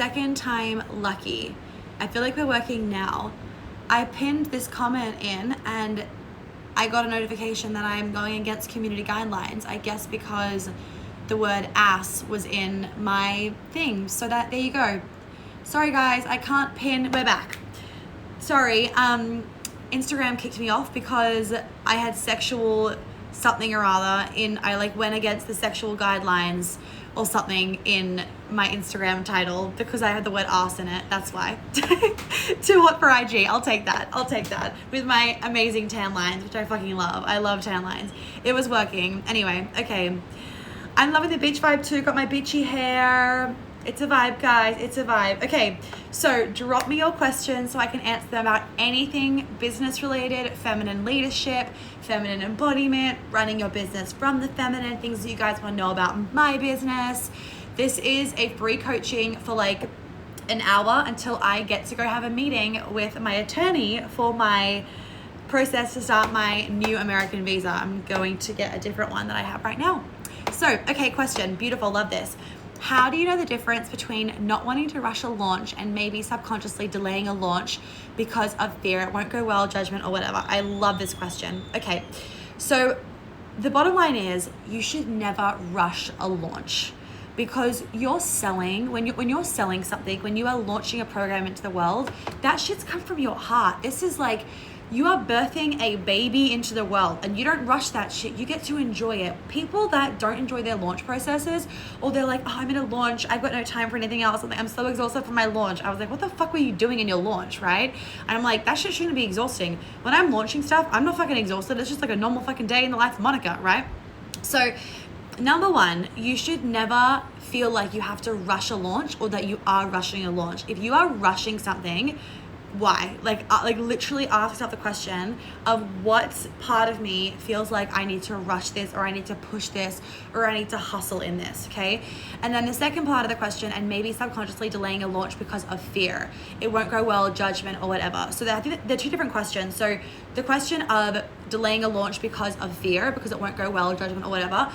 second time lucky. I feel like we're working now. I pinned this comment in and I got a notification that I'm going against community guidelines, I guess because the word ass was in my thing. So that, there you go. Sorry guys, I can't pin, we're back. Sorry, Instagram kicked me off because I had sexual something or other I like went against the sexual guidelines or something in my Instagram title because I had the word ass in it. That's why. Too hot for IG. I'll take that. With my amazing tan lines, which I fucking love. I love tan lines. It was working. Anyway, okay. I'm loving the beach vibe too. Got my beachy hair. It's a vibe, guys. It's a vibe. Okay, so drop me your questions so I can answer them about anything business related, feminine leadership, feminine embodiment, running your business from the feminine, things that you guys want to know about my business. This is a free coaching for like an hour until I get to go have a meeting with my attorney for my process to start my new American visa. I'm going to get a different one that I have right now. So, okay, question. Beautiful. Love this. How do you know the difference between not wanting to rush a launch and maybe subconsciously delaying a launch because of fear, it won't go well, judgment, or whatever? I love this question. Okay, so the bottom line is you should never rush a launch because you're selling, when you're selling something, when you are launching a program into the world, that shit's come from your heart. This is like, you are birthing a baby into the world and you don't rush that shit. You get to enjoy it. People that don't enjoy their launch processes, or they're like, oh, I'm in a launch, I've got no time for anything else. I'm so exhausted for my launch. I was like, what the fuck were you doing in your launch, right? And I'm like, that shit shouldn't be exhausting. When I'm launching stuff, I'm not fucking exhausted. It's just like a normal fucking day in the life of Monica, right? So number one, you should never feel like you have to rush a launch or that you are rushing a launch. If you are rushing something, why? Like literally ask yourself the question of what part of me feels like I need to rush this, or I need to push this, or I need to hustle in this, okay? And then the second part of the question, and maybe subconsciously delaying a launch because of fear. It won't go well, judgment, or whatever. So I think they're two different questions. So the question of delaying a launch because of fear, because it won't go well, judgment, or whatever.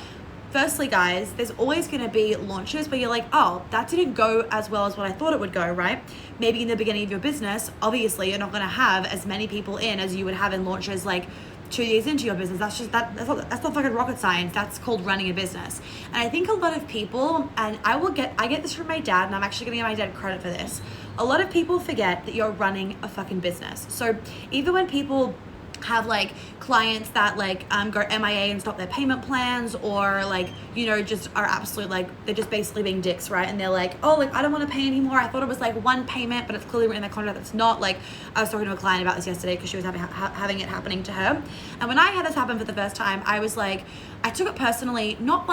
Firstly, guys, there's always going to be launches where you're like, oh, that didn't go as well as what I thought it would go, right? Maybe in the beginning of your business, obviously you're not going to have as many people in as you would have in launches like 2 years into your business. That's not fucking rocket science. That's called running a business. And I think a lot of people, and I get this from my dad, and I'm actually going to give my dad credit for this. A lot of people forget that you're running a fucking business. So either when people have like clients that like go MIA and stop their payment plans, or like, you know, just are absolute like, they're just basically being dicks, right? And they're like, oh, like I don't want to pay anymore. I thought it was like one payment, but it's clearly written in the contract that's not. Like, I was talking to a client about this yesterday because she was having it happening to her. And when I had this happen for the first time, I was like, I took it personally, not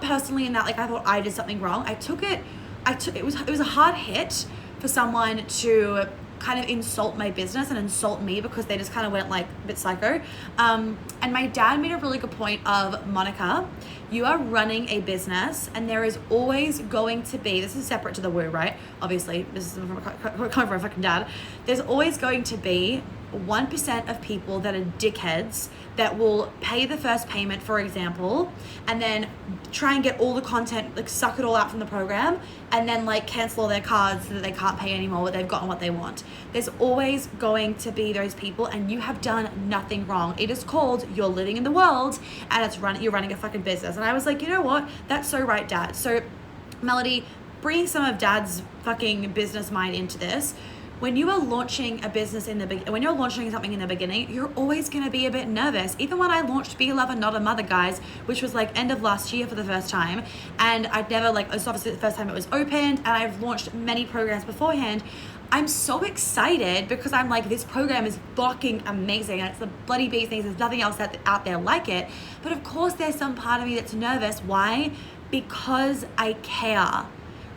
personally in that like I thought I did something wrong. It was a hard hit for someone to kind of insult my business and insult me because they just kind of went like a bit psycho. And my dad made a really good point of, Monica, you are running a business and there is always going to be, this is separate to the woo, right? Obviously, this is coming from a fucking dad. There's always going to be 1% of people that are dickheads that will pay the first payment, for example, and then try and get all the content, like suck it all out from the program, and then like cancel all their cards so that they can't pay anymore, but they've gotten what they want. There's always going to be those people, and you have done nothing wrong. It is called you're living in the world, and you're running a fucking business. And I was like, you know what? That's so right, Dad. So Melody, bringing some of Dad's fucking business mind into this. When you are launching a business when you're launching something in the beginning, you're always going to be a bit nervous. Even when I launched Be a Lover, Not a Mother, guys, which was like end of last year for the first time, and I'd never it's obviously the first time it was opened, and I've launched many programs beforehand. I'm so excited because I'm like, this program is fucking amazing and it's the bloody bee's knees. There's nothing else out there like it. But of course, there's some part of me that's nervous. Why? Because I care.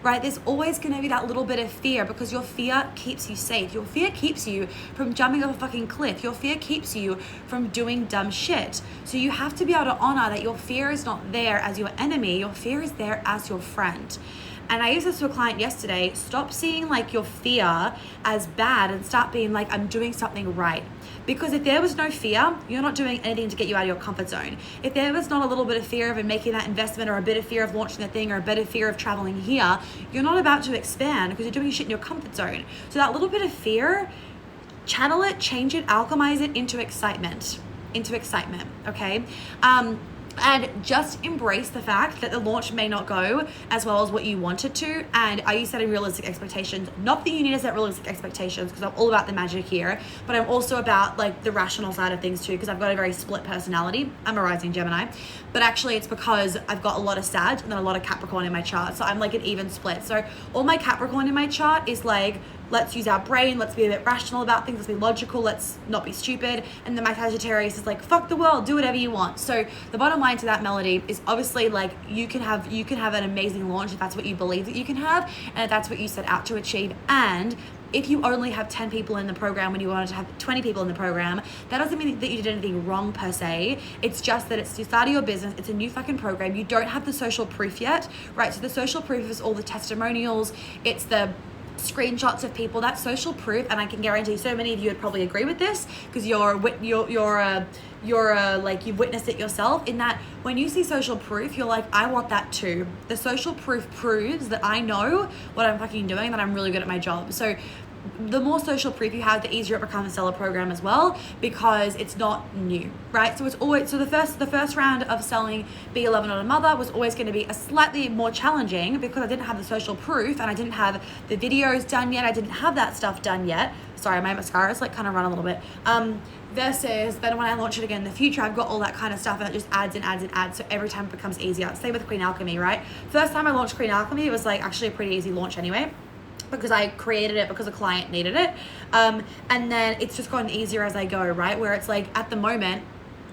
Right? There's always going to be that little bit of fear because your fear keeps you safe. Your fear keeps you from jumping off a fucking cliff. Your fear keeps you from doing dumb shit. So you have to be able to honor that your fear is not there as your enemy. Your fear is there as your friend. And I used this to a client yesterday. Stop seeing like your fear as bad and start being like, I'm doing something right. Because if there was no fear, you're not doing anything to get you out of your comfort zone. If there was not a little bit of fear of making that investment, or a bit of fear of launching the thing, or a bit of fear of traveling here, you're not about to expand because you're doing shit in your comfort zone. So that little bit of fear, channel it, change it, alchemize it into excitement. Okay? And just embrace the fact that the launch may not go as well as what you want it to. And are you setting realistic expectations? Not that you need to set realistic expectations, because I'm all about the magic here, but I'm also about like the rational side of things too, because I've got a very split personality. I'm a rising Gemini, but actually it's because I've got a lot of Sag and then a lot of Capricorn in my chart. So I'm like an even split. So all my Capricorn in my chart is like, let's use our brain, let's be a bit rational about things, let's be logical, let's not be stupid. And then my Sagittarius is like, fuck the world, do whatever you want. So the bottom line to that, Melody, is obviously like you can have an amazing launch if that's what you believe that you can have, and if that's what you set out to achieve. And if you only have 10 people in the program when you wanted to have 20 people in the program, that doesn't mean that you did anything wrong per se. It's just that it's the start of your business. It's a new fucking program. You don't have the social proof yet, right? So the social proof is all the testimonials. It's the screenshots of people. That's social proof, and I can guarantee so many of you would probably agree with this because you're like you've witnessed it yourself, in that when you see social proof, you're like, I want that too. The social proof proves that I know what I'm fucking doing, that I'm really good at my job. So the more social proof you have, the easier it becomes a seller program as well, because it's not new, right? So it's always, so the first round of selling Be a Lover Not a Mother was always going to be a slightly more challenging because I didn't have the social proof and I didn't have the videos done yet. I didn't have that stuff done yet. Sorry, my mascara's like kind of run a little bit. Versus then when I launch it again in the future, I've got all that kind of stuff and it just adds and adds and adds. So every time it becomes easier. Same with Queen Alchemy, right? First time I launched Queen Alchemy, it was like actually a pretty easy launch anyway, because I created it because a client needed it. And then it's just gotten easier as I go, right? Where it's like at the moment,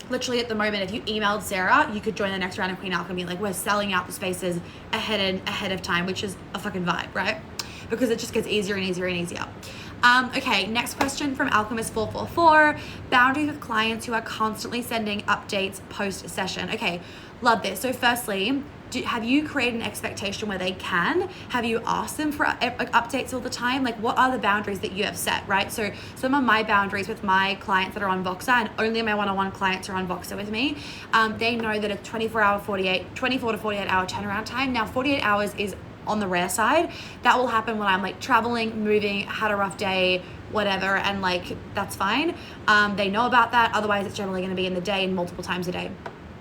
literally at the moment, if you emailed Sarah, you could join the next round of Queen Alchemy. Like we're selling out the spaces ahead of time, which is a fucking vibe, right? Because it just gets easier and easier and easier. Okay, next question from Alchemist444. Boundaries with clients who are constantly sending updates post-session. Okay, love this. So firstly, have you created an expectation where they can? Have you asked them for updates all the time? Like what are the boundaries that you have set, right? So some of my boundaries with my clients that are on Voxer, and only my one-on-one clients are on Voxer with me, they know that it's 24 to 48 hour turnaround time. Now 48 hours is on the rare side. That will happen when I'm like traveling, moving, had a rough day, whatever, and like that's fine. They know about that. Otherwise it's generally going to be in the day and multiple times a day.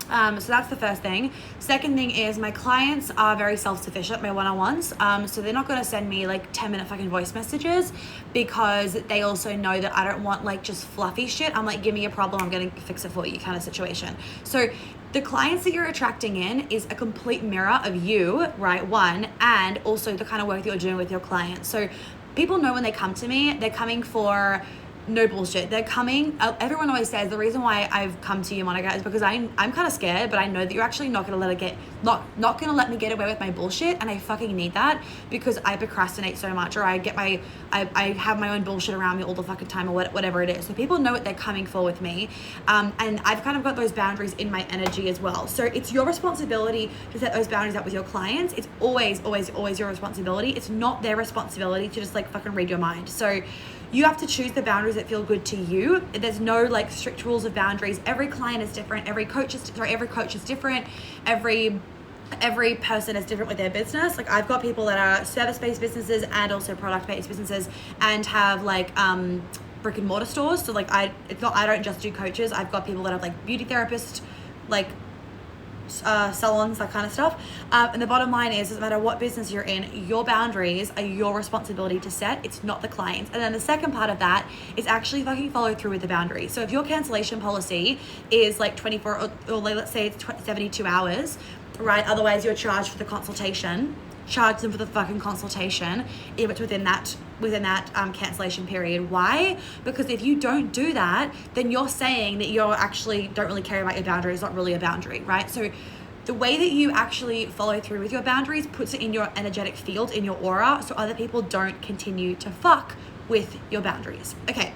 So that's the first thing. Second thing is my clients are very self-sufficient, my one-on-ones. So they're not going to send me like 10-minute fucking voice messages, because they also know that I don't want like just fluffy shit. I'm like, give me a problem, I'm going to fix it for you kind of situation. So the clients that you're attracting in is a complete mirror of you, right? One, and also the kind of work that you're doing with your clients. So people know when they come to me, they're coming for no bullshit. They're coming, everyone always says the reason why I've come to you, Monica, is because I'm kind of scared, but I know that you're actually not going to let me get away with my bullshit, and I fucking need that because I procrastinate so much, or I have my own bullshit around me all the fucking time, or whatever it is. So people know what they're coming for with me, and I've kind of got those boundaries in my energy as well. So it's your responsibility to set those boundaries up with your clients. It's always your responsibility. It's not their responsibility to just like fucking read your mind. So you have to choose the boundaries that feel good to you. There's no like strict rules of boundaries. Every client is different. Every coach is different. Every person is different with their business. Like I've got people that are service-based businesses and also product-based businesses, and have like brick and mortar stores. So like I don't just do coaches. I've got people that have like beauty therapists, like salons, that kind of stuff. And the bottom line is, doesn't matter what business you're in, your boundaries are your responsibility to set. It's not the client's. And then the second part of that is actually fucking follow through with the boundaries. So if your cancellation policy is like 24 or let's say it's 72 hours, right? Otherwise you're charged for the consultation. Charge them for the fucking consultation if it's within that cancellation period. Why? Because if you don't do that, then you're saying that you're actually don't really care about your boundary. It's not really a boundary, right? So the way that you actually follow through with your boundaries puts it in your energetic field, in your aura, so other people don't continue to fuck with your boundaries. Okay,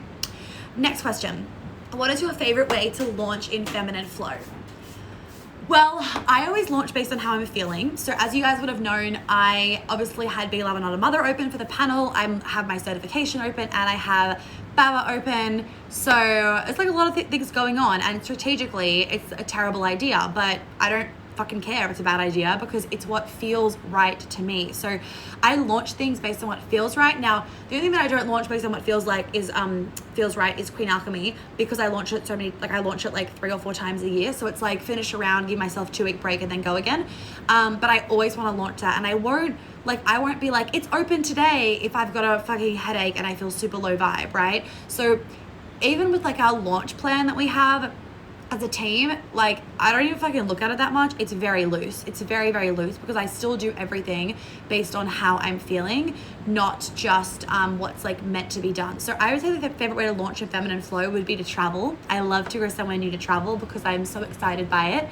next question. What is your favorite way to launch in feminine flow? Well, I always launch based on how I'm feeling. So as you guys would have known, I obviously had Be Love Another Mother open for the panel. I have my certification open and I have Baba open. So it's like a lot of things going on, and strategically it's a terrible idea, but I don't fucking care if it's a bad idea because it's what feels right to me. So I launch things based on what feels right. Now, the only thing that I don't launch based on what feels right is Queen Alchemy, because I launch it I launch it like 3 or 4 times a year. So it's like finish a round, give myself 2-week break and then go again. But I always want to launch that, and I won't be like, it's open today if I've got a fucking headache and I feel super low vibe, right? So even with like our launch plan that we have as a team, like I don't even fucking look at it that much. It's very loose. It's very, very loose because I still do everything based on how I'm feeling, not just what's like meant to be done. So I would say the favorite way to launch a feminine flow would be to travel. I love to go somewhere new to travel because I'm so excited by it.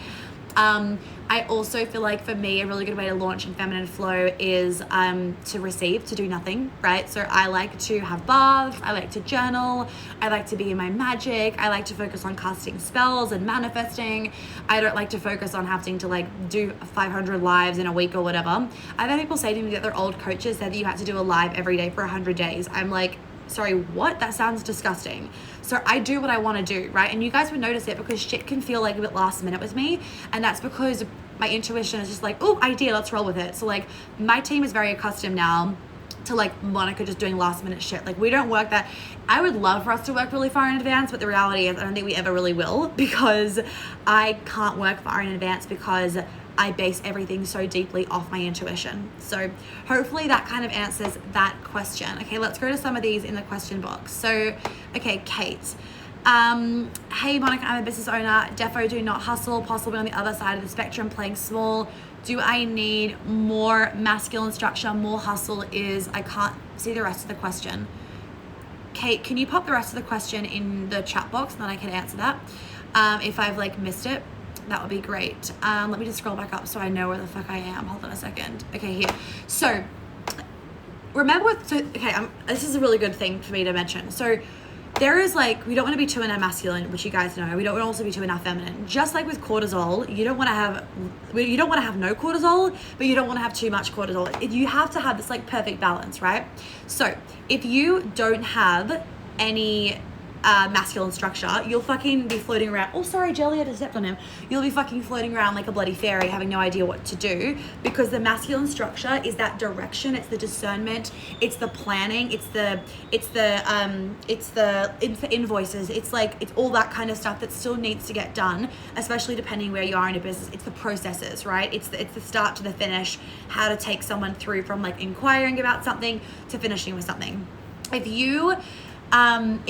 I also feel like for me, a really good way to launch in feminine flow is to receive, to do nothing, right? So I like to have baths, I like to journal, I like to be in my magic, I like to focus on casting spells and manifesting. I don't like to focus on having to like do 500 lives in a week or whatever. I've had people say to me that their old coaches said that you had to do a live every day for 100 days. I'm like, sorry, what? That sounds disgusting. So I do what I want to do, right? And you guys would notice it because shit can feel like a bit last minute with me. And that's because my intuition is just like, oh, idea, let's roll with it. So like my team is very accustomed now to like Monica just doing last minute shit. Like we don't work that. I would love for us to work really far in advance, but the reality is I don't think we ever really will, because I can't work far in advance because I base everything so deeply off my intuition. So hopefully that kind of answers that question. Okay, let's go to some of these in the question box. So, okay, Kate. Hey Monica, I'm a business owner. Defo do not hustle, possibly on the other side of the spectrum, playing small. Do I need more masculine structure, more hustle? I can't see the rest of the question. Kate, can you pop the rest of the question in the chat box and then I can answer that? If I've like missed it, that would be great. Let me just scroll back up so I know where the fuck I am. Hold on a second. Okay, here. So remember this is a really good thing for me to mention. So there is like, we don't want to be too in our masculine, which you guys know. We don't want to also be too in our feminine. Just like with cortisol, you don't want to have no cortisol, but you don't want to have too much cortisol. You have to have this like perfect balance, right? So if you don't have any masculine structure, you'll fucking be floating around. Oh, sorry, Jelly, I just stepped on him. You'll be fucking floating around like a bloody fairy, having no idea what to do, because the masculine structure is that direction. It's the discernment. It's the planning. It's the invoices. It's all that kind of stuff that still needs to get done, especially depending where you are in a business. It's the processes, right? It's the start to the finish. How to take someone through from like inquiring about something to finishing with something. If you and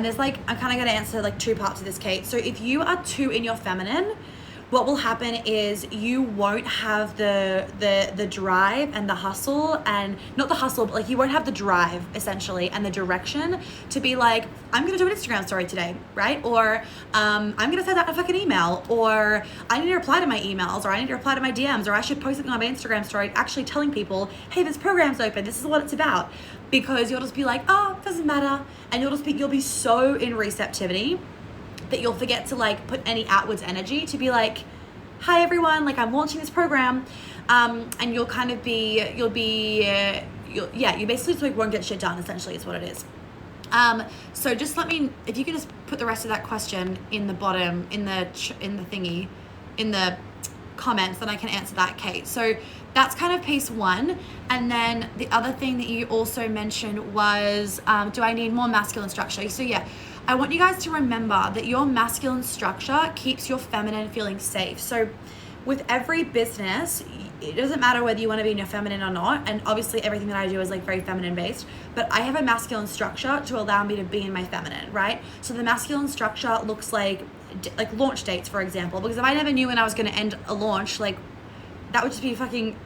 there's like, I'm kind of going to answer like 2 parts of this, Kate. So if you are too in your feminine, what will happen is you won't have the drive and the hustle, and not the hustle, but like you won't have the drive essentially and the direction to be like, I'm going to do an Instagram story today, right? Or I'm going to send out a fucking email, or I need to reply to my emails, or I need to reply to my DMs, or I should post something on my Instagram story actually telling people, hey, this program's open, this is what it's about. Because you'll just be like, oh, it doesn't matter. And you'll be so in receptivity that you'll forget to like put any outwards energy to be like, hi everyone, like I'm launching this program. And you basically just like won't get shit done, essentially is what it is. So just if you can just put the rest of that question in the bottom, in the thingy, in the comments, then I can answer that, Kate. So that's kind of piece 1. And then the other thing that you also mentioned was, do I need more masculine structure? So yeah, I want you guys to remember that your masculine structure keeps your feminine feeling safe. So with every business, it doesn't matter whether you want to be in your feminine or not. And obviously everything that I do is like very feminine based, but I have a masculine structure to allow me to be in my feminine, right? So the masculine structure looks like launch dates, for example, because if I never knew when I was going to end a launch, like that would just be fucking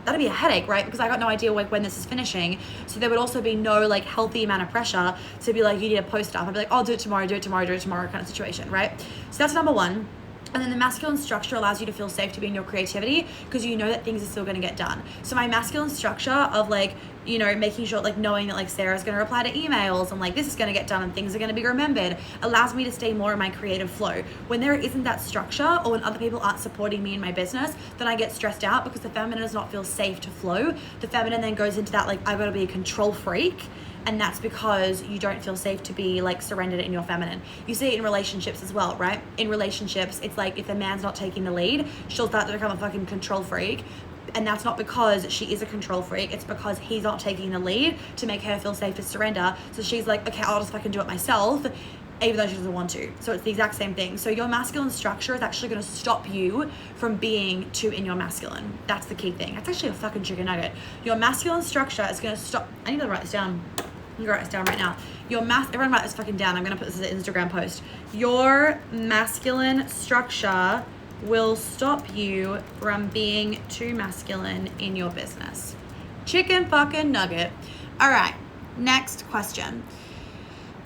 that'd be a headache, right? Because I got no idea like when this is finishing. So there would also be no like healthy amount of pressure to be like, you need to post stuff. I'd be like, I'll do it tomorrow kind of situation, right? So that's number 1. And then the masculine structure allows you to feel safe to be in your creativity because you know that things are still going to get done. So my masculine structure of like you know, making sure, like, knowing that, like, Sarah's going to reply to emails and, like, this is going to get done and things are going to be remembered, allows me to stay more in my creative flow. When there isn't that structure, or when other people aren't supporting me in my business, then I get stressed out because the feminine does not feel safe to flow. The feminine then goes into that, like, I've got to be a control freak. And that's because you don't feel safe to be, like, surrendered in your feminine. You see it in relationships as well, right? In relationships, it's like if the man's not taking the lead, she'll start to become a fucking control freak. And that's not because she is a control freak. It's because he's not taking the lead to make her feel safe to surrender. So she's like, okay, I'll just fucking do it myself, even though she doesn't want to. So it's the exact same thing. So your masculine structure is actually going to stop you from being too in your masculine. That's the key thing. That's actually a fucking chicken nugget. Your masculine structure is going to stop. I need to write this down. I'm gonna write this down right now. Everyone write this fucking down. I'm gonna put this as an Instagram post. Your masculine structure will stop you from being too masculine in your business. Chicken fucking nugget. All right, next question.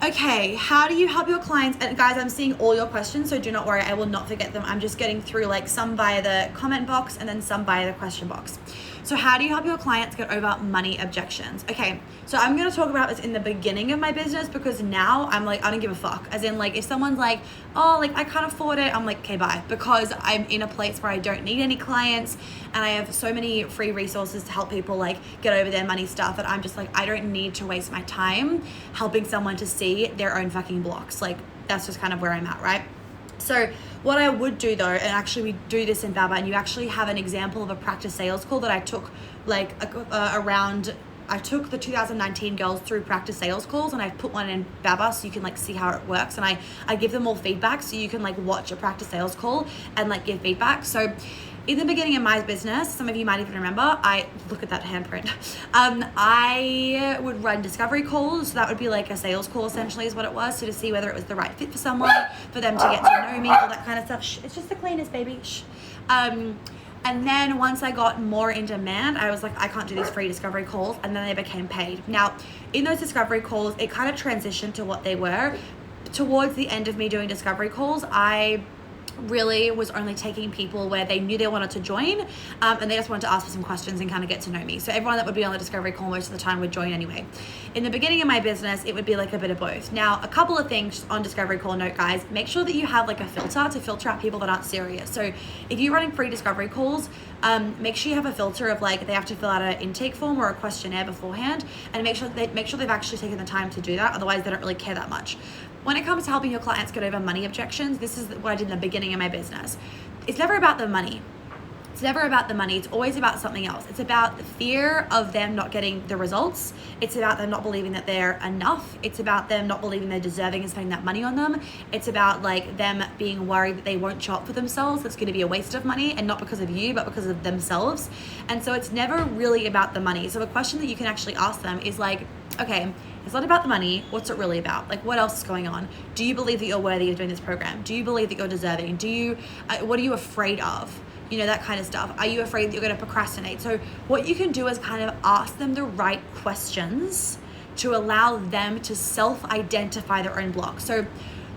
Okay, how do you help your clients? And guys, I'm seeing all your questions, so do not worry, I will not forget them. I'm just getting through, like, some via the comment box and then some via the question box. So how do you help your clients get over money objections? Okay, so I'm gonna talk about this in the beginning of my business, because now I'm like, I don't give a fuck. As in, like, if someone's like, oh, like, I can't afford it, I'm like, okay, bye. Because I'm in a place where I don't need any clients and I have so many free resources to help people, like, get over their money stuff, that I'm just like, I don't need to waste my time helping someone to see their own fucking blocks. Like, that's just kind of where I'm at, right? So what I would do though, and actually we do this in 𝗵𝗵, and you actually have an example of a practice sales call that I took, like, I took the 2019 girls through practice sales calls, and I've put one in 𝗵𝗵 so you can, like, see how it works. And I give them all feedback so you can, like, watch a practice sales call and, like, give feedback. So in the beginning of my business, some of you might even remember, I look at that handprint. I would run discovery calls. So that would be like a sales call, essentially, is what it was. So to see whether it was the right fit for someone, for them to get to know me, all that kind of stuff. Shh, it's just the cleanest, baby. Shh. And then once I got more in demand, I was like, I can't do these free discovery calls. And then they became paid. Now, in those discovery calls, it kind of transitioned to what they were. Towards the end of me doing discovery calls, I really was only taking people where they knew they wanted to join, and they just wanted to ask for some questions and kind of get to know me. So everyone that would be on the discovery call most of the time would join anyway. In the beginning of my business, it would be like a bit of both. Now, a couple of things on discovery call note, guys, make sure that you have, like, a filter to filter out people that aren't serious. So if you're running free discovery calls, make sure you have a filter of, like, they have to fill out an intake form or a questionnaire beforehand, and make sure they've actually taken the time to do that. Otherwise, they don't really care that much. When it comes to helping your clients get over money objections, this is what I did in the beginning of my business. It's never about the money. It's never about the money. It's always about something else. It's about the fear of them not getting the results. It's about them not believing that they're enough. It's about them not believing they're deserving and spending that money on them. It's about, like, them being worried that they won't show up for themselves. That's going to be a waste of money, and not because of you, but because of themselves. And so it's never really about the money. So a question that you can actually ask them is, like, okay, it's not about the money. What's it really about? Like, what else is going on? Do you believe that you're worthy of doing this program? Do you believe that you're deserving? What are you afraid of? You know, that kind of stuff. Are you afraid that you're going to procrastinate? So what you can do is kind of ask them the right questions to allow them to self-identify their own block. So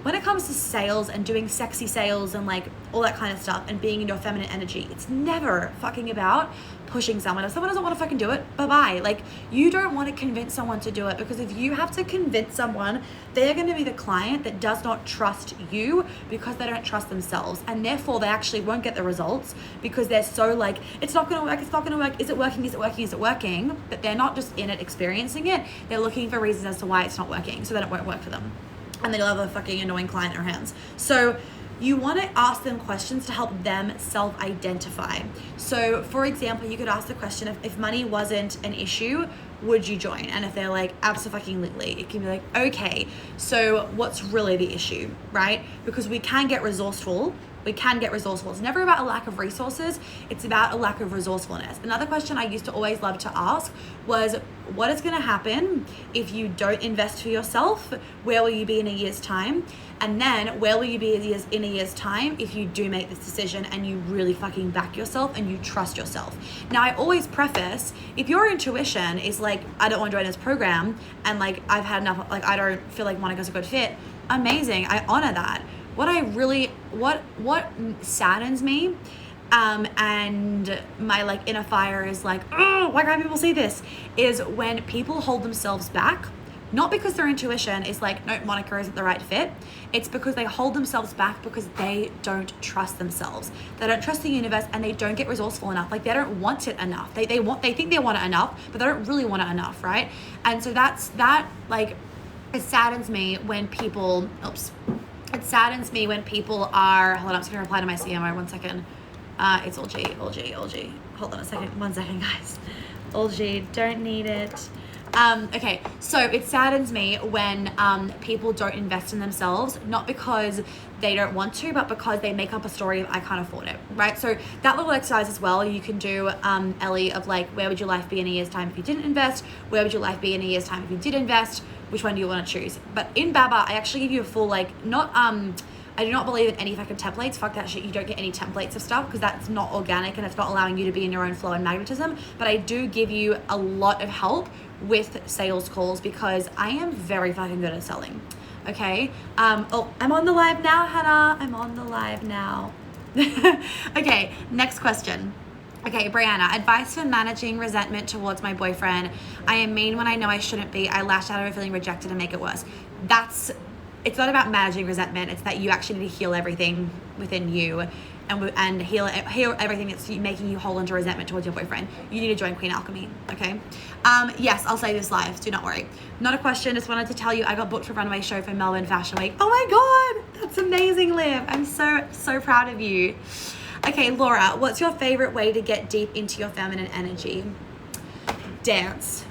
when it comes to sales and doing sexy sales and, like, all that kind of stuff and being in your feminine energy, it's never fucking about pushing someone. If someone doesn't want to fucking do it, bye-bye. Like, you don't want to convince someone to do it, because if you have to convince someone, they're going to be the client that does not trust you because they don't trust themselves, and therefore they actually won't get the results because they're so, like, it's not going to work, it's not going to work, is it working, is it working, is it working? But they're not just in it experiencing it, they're looking for reasons as to why it's not working, so then it won't work for them, and then you'll have a fucking annoying client in their hands. So you want to ask them questions to help them self-identify. So for example, you could ask the question of, if money wasn't an issue, would you join? And if they're like, absolutely, it can be like, okay, so what's really the issue, right? Because we can get resourceful. It's never about a lack of resources. It's about a lack of resourcefulness. Another question I used to always love to ask was, what is going to happen if you don't invest for yourself? Where will you be in a year's time? And then where will you be in a year's time if you do make this decision and you really fucking back yourself and you trust yourself? Now, I always preface, if your intuition is like, I don't want to join this program, and, like, I've had enough, like, I don't feel like Monica's a good fit, amazing, I honor that. What saddens me and my like inner fire is like, oh, why can't people see this? Is when people hold themselves back, not because their intuition is like, no, Monica isn't the right fit. It's because they hold themselves back because they don't trust themselves. They don't trust the universe, and they don't get resourceful enough. Like, they don't want it enough. They think they want it enough, but they don't really want it enough, right? And so like, it saddens me when people, it saddens me when people are, hold on, I'm just gonna reply to my CMO, 1 second. It's 𝗆𝗿𝗍𝗍. Hold on a second, 1 second, guys. 𝗆𝗍𝗍, don't need it. Okay, so it saddens me when people don't invest in themselves, not because they don't want to, but because they make up a story of I can't afford it, right? So that little exercise as well, you can do, Ellie, of like, where would your life be in a year's time if you didn't invest? Where would your life be in a year's time if you did invest? Which one do you want to choose? But in Baba, I actually give you a full, like, I do not believe in any fucking templates. Fuck that shit. You don't get any templates of stuff because that's not organic and it's not allowing you to be in your own flow and magnetism. But I do give you a lot of help with sales calls because I am very fucking good at selling. Okay. Oh, I'm on the live now, Hannah. I'm on the live now. Okay. Next question. Okay, Brianna, advice for managing resentment towards my boyfriend. I am mean when I know I shouldn't be. I lash out over feeling rejected and make it worse. It's not about managing resentment. It's that you actually need to heal everything within you and heal everything that's making you hold onto resentment towards your boyfriend. You need to join Queen Alchemy, okay? Yes, I'll say this live, do not worry. Not a question, just wanted to tell you I got booked for runway show for Melbourne Fashion Week. Oh my God, that's amazing, Liv. I'm so proud of you. Okay, Laura, what's your favorite way to get deep into your feminine energy? Dance,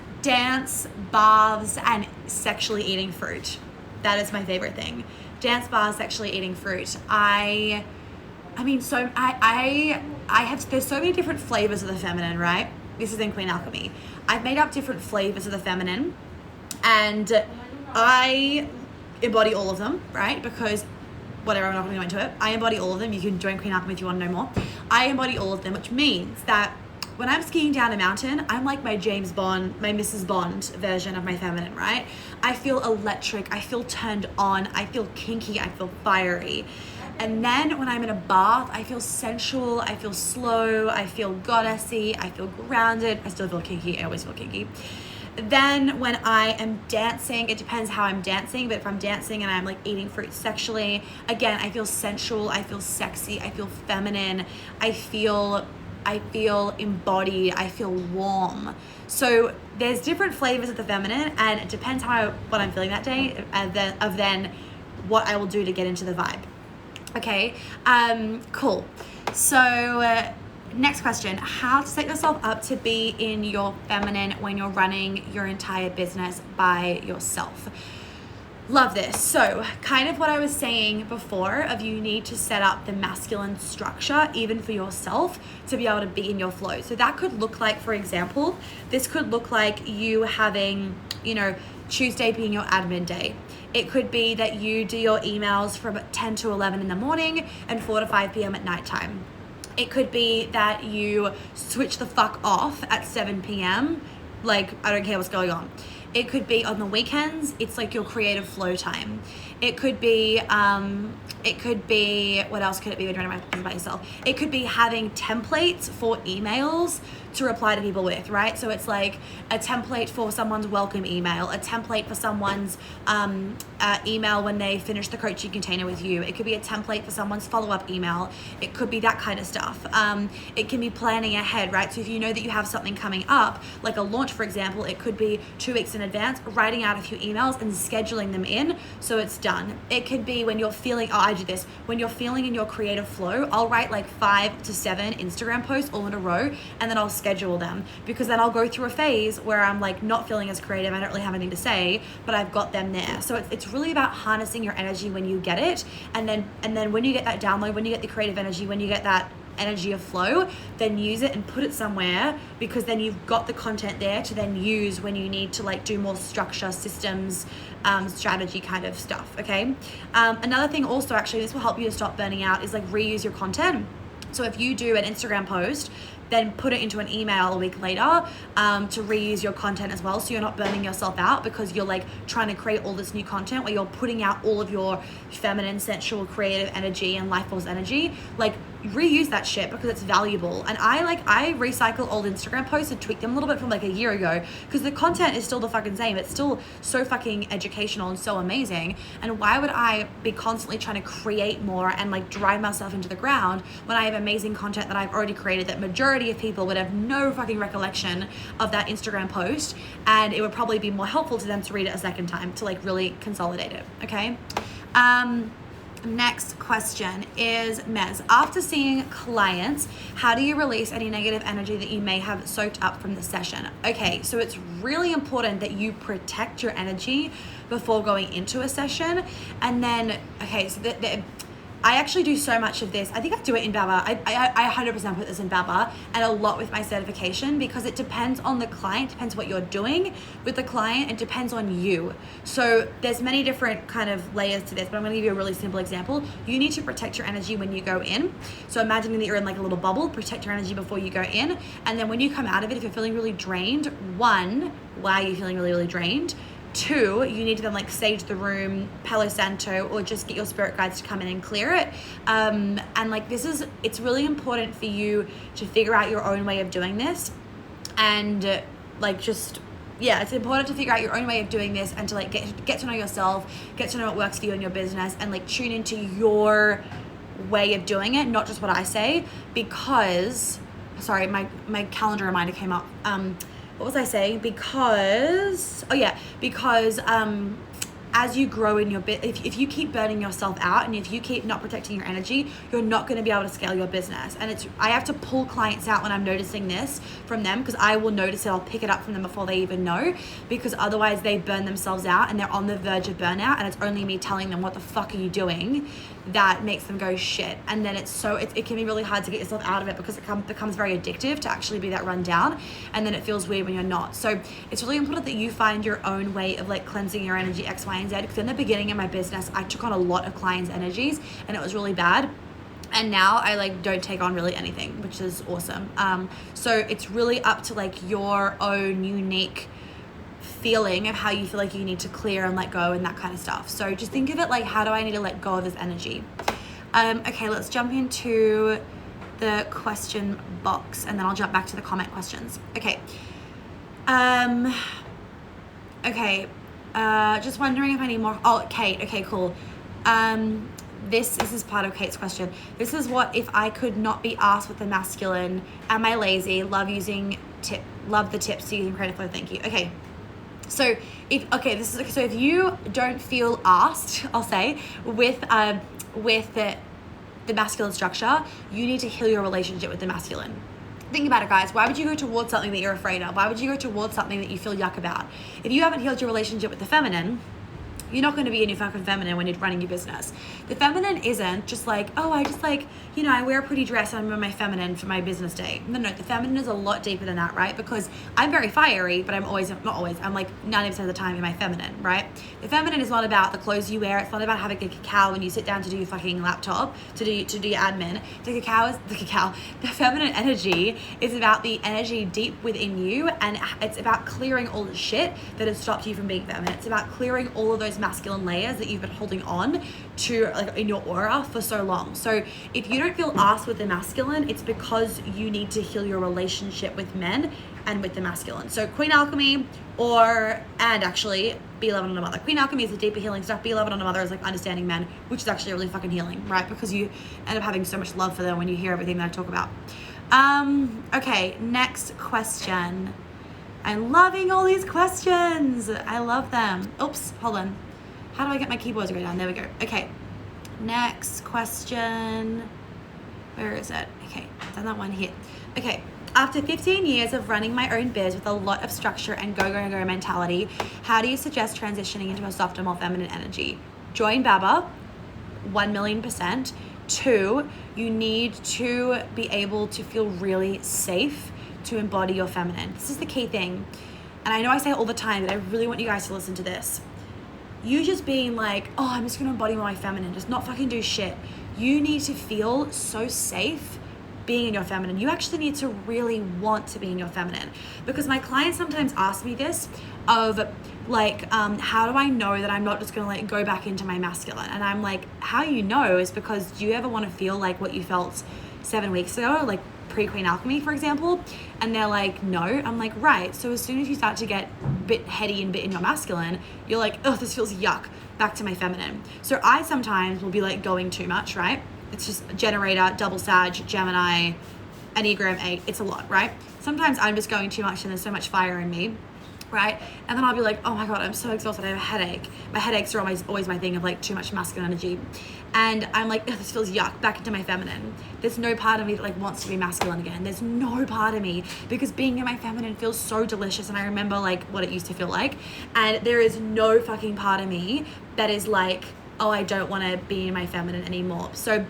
baths, and sexually eating fruit. That is my favorite thing. Dance, bars, sexually eating fruit. I mean, so I have, there's so many different flavors of the feminine, right? This is in Queen Alchemy. I've made up different flavors of the feminine and I embody all of them, right? Because whatever, I'm not going to go into it. I embody all of them. You can join Queen Alchemy if you want to know more. I embody all of them, which means that when I'm skiing down a mountain, I'm like my James Bond, my Mrs. Bond version of my feminine, right? I feel electric, I feel turned on, I feel kinky, I feel fiery. And then when I'm in a bath, I feel sensual, I feel slow, I feel goddessy, I feel grounded. I still feel kinky, I always feel kinky. Then when I am dancing, it depends how I'm dancing, but if I'm dancing and I'm like eating fruit sexually, again, I feel sensual, I feel sexy, I feel feminine, I feel embodied, I feel warm. So there's different flavors of the feminine and it depends what I'm feeling that day and then what I will do to get into the vibe. Okay, cool. So next question, how to set yourself up to be in your feminine when you're running your entire business by yourself. Love this. So kind of what I was saying before of you need to set up the masculine structure even for yourself to be able to be in your flow. So that could look like, for example, this could look like you having, Tuesday being your admin day. It could be that you do your emails from 10 to 11 in the morning and 4 to 5 p.m. at nighttime. It could be that you switch the fuck off at 7 p.m. Like, I don't care what's going on. It could be on the weekends, it's like your creative flow time. It could be, what else could it be when you're running business by yourself? It could be having templates for emails to reply to people with, right? So it's like a template for someone's welcome email, a template for someone's email when they finish the coaching container with you. It could be a template for someone's follow-up email. It could be that kind of stuff. It can be planning ahead, right? So if you know that you have something coming up, like a launch, for example, it could be 2 weeks in advance, writing out a few emails and scheduling them in so it's done. It could be when you're feeling, I do this, when you're feeling in your creative flow, I'll write like 5 to 7 Instagram posts all in a row and then I'll schedule them because then I'll go through a phase where I'm like not feeling as creative, I don't really have anything to say, but I've got them there. So it's really about harnessing your energy when you get it, and then when you get that download, when you get the creative energy, when you get that energy of flow, then use it and put it somewhere, because then you've got the content there to then use when you need to like do more structure, systems, strategy kind of stuff. Okay. Another thing also, actually, this will help you to stop burning out, is like reuse your content. So if you do an Instagram post, then put it into an email a week later to reuse your content as well, so you're not burning yourself out because you're like trying to create all this new content where you're putting out all of your feminine, sensual, creative energy and life force energy. Like, reuse that shit because it's valuable. And I recycle old Instagram posts and tweak them a little bit from like a year ago because the content is still the fucking same. It's still so fucking educational and so amazing. And why would I be constantly trying to create more and like drive myself into the ground when I have amazing content that I've already created that majority of people would have no fucking recollection of that Instagram post, and it would probably be more helpful to them to read it a second time to like really consolidate it. Okay. Next question is Mez. After seeing clients, how do you release any negative energy that you may have soaked up from the session? Okay, so it's really important that you protect your energy before going into a session. And then, okay, so I actually do so much of this. I think I do it in 𝗹𝗿𝗱. I 100% put this in 𝗹𝗹𝗱 and a lot with my certification because it depends on the client, depends what you're doing with the client, it depends on you. So there's many different kind of layers to this, but I'm gonna give you a really simple example. You need to protect your energy when you go in. So imagining that you're in like a little bubble, protect your energy before you go in. And then when you come out of it, if you're feeling really drained, one, why are you feeling really, really drained? Two, you need to then like sage the room, 𝗺𝗿𝗆 𝗁, or just get your spirit guides to come in and clear it. And like it's really important for you to figure out your own way of doing this. And like it's important to figure out your own way of doing this and to like get to know yourself, get to know what works for you in your business, and like tune into your way of doing it, not just what I say. Because, sorry, my calendar reminder came up. What was I saying? Because as you grow in your if you keep burning yourself out and if you keep not protecting your energy, you're not going to be able to scale your business. And I have to pull clients out when I'm noticing this from them, because I will notice it. I'll pick it up from them before they even know, because otherwise they burn themselves out and they're on the verge of burnout, and it's only me telling them what the fuck are you doing that makes them go shit. And then it can be really hard to get yourself out of it because it becomes very addictive to actually be that run down, and then it feels weird when you're not. So it's really important that you find your own way of like cleansing your energy, X, Y, and Z. Because in the beginning of my business, I took on a lot of clients' energies and it was really bad. And now I like don't take on really anything, which is awesome. So it's really up to like your own unique feeling of how you feel like you need to clear and let go and that kind of stuff. So just think of it like, how do I need to let go of this energy? Okay, let's jump into the question box and then I'll jump back to the comment questions. Okay. Just wondering if I need more. Oh, Kate. Okay, cool. This is part of Kate's question. This is what if I could not be asked with the masculine? Am I lazy? Love the tips to using creative flow. Thank you. Okay. So if you don't feel asked, I'll say, with the masculine structure, you need to heal your relationship with the masculine. Think about it, guys. Why would you go towards something that you're afraid of? Why would you go towards something that you feel yuck about? If you haven't healed your relationship with the feminine, you're not going to be in your fucking feminine when you're running your business. The feminine isn't just like, oh, I just like, I wear a pretty dress and I'm in my feminine for my business day. No, the feminine is a lot deeper than that, right? Because I'm very fiery, but I'm like 90% of the time in my feminine, right? The feminine is not about the clothes you wear. It's not about having a cacao when you sit down to do your fucking laptop, to do your admin. The feminine energy is about the energy deep within you, and it's about clearing all the shit that has stopped you from being feminine. It's about clearing all of those masculine layers that you've been holding on to like in your aura for so long. So if you don't feel asked with the masculine, it's because you need to heal your relationship with men and with the masculine. So Queen Alchemy and actually 𝗵𝗿 on a Mother. Queen Alchemy is the deeper healing stuff. 𝗵𝗿 on a Mother is like understanding men, which is actually really fucking healing, right? Because you end up having so much love for them when you hear everything that I talk about. Okay, next question. I'm loving all these questions. I love them. Oops, hold on. How do I get my keyboards to go down? There we go. Okay, next question. Where is it? Okay, done that one here. Okay, after 15 years of running my own biz with a lot of structure and go mentality, how do you suggest transitioning into a softer, more feminine energy? Join 𝗹𝗶𝗱, 1,000,000%. 2, you need to be able to feel really safe to embody your feminine. This is the key thing. And I know I say it all the time, but I really want you guys to listen to this. You just being like, oh, I'm just gonna embody my feminine, just not fucking do shit. You need to feel so safe being in your feminine. You actually need to really want to be in your feminine. Because my clients sometimes ask me this of like, how do I know that I'm not just gonna like go back into my masculine? And I'm like, how you know is because do you ever want to feel like what you felt 7 weeks ago, like pre-Queen Alchemy, for example, and they're like, no. I'm like, right. So as soon as you start to get a bit heady and bit in your masculine, you're like, oh, this feels yuck, back to my feminine. So I sometimes will be like going too much, right? It's just generator, double Sag, Gemini, Enneagram 8. It's a lot, right? Sometimes I'm just going too much and there's so much fire in me, right? And then I'll be like, oh my God, I'm so exhausted. I have a headache. My headaches are always my thing of like too much masculine energy. And I'm like, this feels yuck, back into my feminine. There's no part of me that like wants to be masculine again. There's no part of me, because being in my feminine feels so delicious. And I remember like what it used to feel like. And there is no fucking part of me that is like, oh, I don't want to be in my feminine anymore. So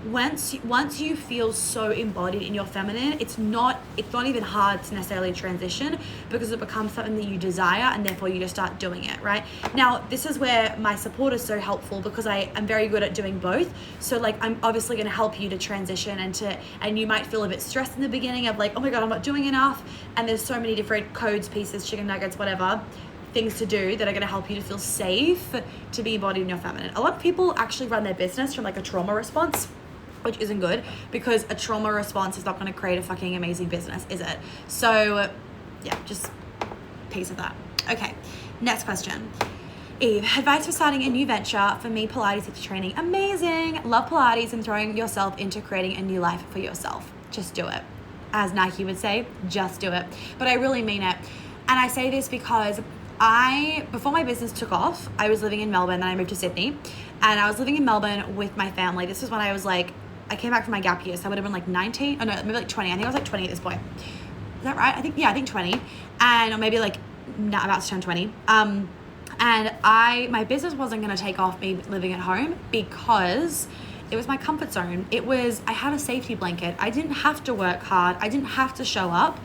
once you feel so embodied in your feminine, it's not even hard to necessarily transition, because it becomes something that you desire, and therefore you just start doing it, right? Now, this is where my support is so helpful, because I am very good at doing both. So like, I'm obviously going to help you to transition and you might feel a bit stressed in the beginning of like, oh my God, I'm not doing enough. And there's so many different codes, pieces, chicken nuggets, whatever, things to do that are going to help you to feel safe to be embodied in your feminine. A lot of people actually run their business from like a trauma response, which isn't good, because a trauma response is not going to create a fucking amazing business, is it? So yeah, just piece of that. Okay, next question. Eve, advice for starting a new venture. For me, Pilates teacher training, amazing. Love Pilates and throwing yourself into creating a new life for yourself. Just do it. As Nike would say, just do it. But I really mean it. And I say this because before my business took off, I was living in Melbourne, then I moved to Sydney, and I was living in Melbourne with my family. This was when I was like, I came back from my gap year, so I would have been like 19, oh no, maybe like 20. I think I was like 20 at this point. Is that right? I think 20, and or maybe like not about to turn 20. And my business wasn't going to take off me living at home, because it was my comfort zone. I had a safety blanket. I didn't have to work hard. I didn't have to show up,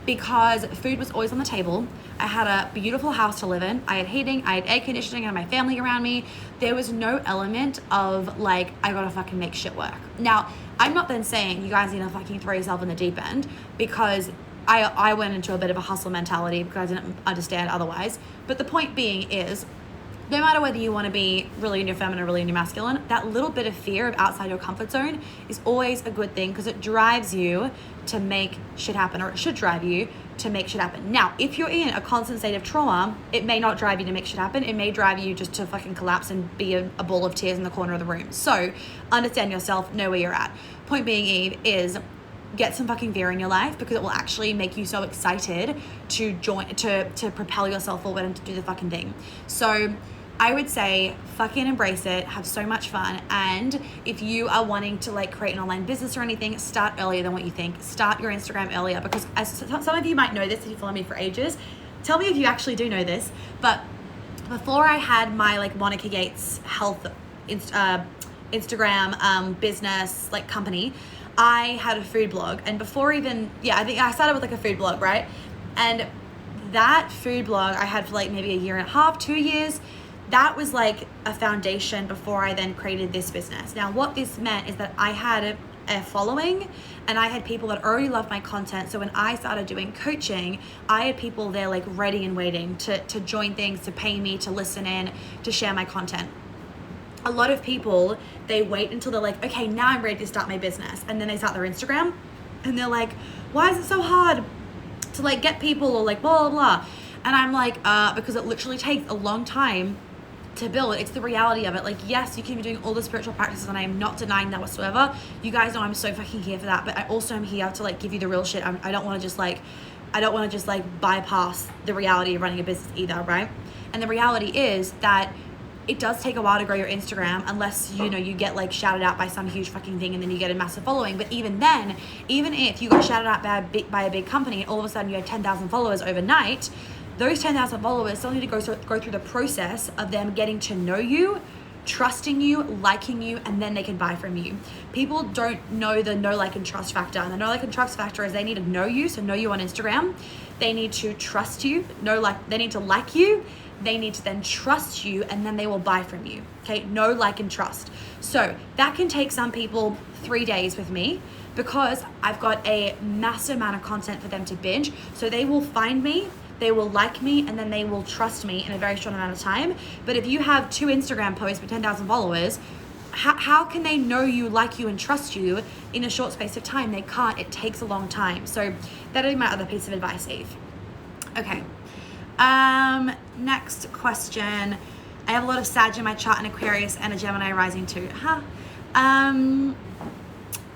because food was always on the table. I had a beautiful house to live in. I had heating, I had air conditioning, I had my family around me. There was no element of like, I gotta fucking make shit work. Now, I'm not then saying you guys need to fucking throw yourself in the deep end, because I went into a bit of a hustle mentality because I didn't understand otherwise. But the point being is, no matter whether you want to be really in your feminine or really in your masculine, that little bit of fear of outside your comfort zone is always a good thing, because it drives you to make shit happen, or it should drive you to make shit happen. Now, if you're in a constant state of trauma, it may not drive you to make shit happen. It may drive you just to fucking collapse and be a ball of tears in the corner of the room. So understand yourself, know where you're at. Point being, Eve, is get some fucking fear in your life, because it will actually make you so excited to propel yourself forward and to do the fucking thing. So I would say fucking embrace it, have so much fun. And if you are wanting to like create an online business or anything, start earlier than what you think. Start your Instagram earlier, because as some of you might know this if you follow me for ages. Tell me if you actually do know this, but before I had my like 𝗺𝗵𝗃𝗍𝗍 Instagram business like company, I had a food blog. And before I think I started with like a food blog, right? And that food blog I had for like maybe a year and a half, 2 years. That was like a foundation before I then created this business. Now, what this meant is that I had a following, and I had people that already loved my content. So when I started doing coaching, I had people there like ready and waiting to join things, to pay me, to listen in, to share my content. A lot of people, they wait until they're like, okay, now I'm ready to start my business. And then they start their Instagram and they're like, why is it so hard to like get people, or like blah, blah, blah. And I'm like, because it literally takes a long time to build. It's the reality of it. Like, yes, you can be doing all the spiritual practices, and I am not denying that whatsoever. You guys know I'm so fucking here for that, but I also am here to like give you the real shit. I don't want to just like bypass the reality of running a business either, right? And the reality is that it does take a while to grow your Instagram, unless you get like shouted out by some huge fucking thing and then you get a massive following. But even then, even if you got shouted out by a big company and all of a sudden you had 10,000 followers overnight, those 10,000 followers still need to go through the process of them getting to know you, trusting you, liking you, and then they can buy from you. People don't know the know, like, and trust factor. And the know, like, and trust factor is they need to know you, so know you on Instagram. They need to trust you, they need to like you. They need to then trust you, and then they will buy from you. Okay, know, like, and trust. So that can take some people 3 days with me, because I've got a massive amount of content for them to binge. So they will find me, they will like me, and then they will trust me in a very short amount of time. But if you have 2 Instagram posts with 10,000 followers, how can they know you, like you, and trust you in a short space of time? They can't. It takes a long time. So that'll be my other piece of advice, Eve. Okay. Next question. I have a lot of Sag in my chart and Aquarius and a Gemini rising too.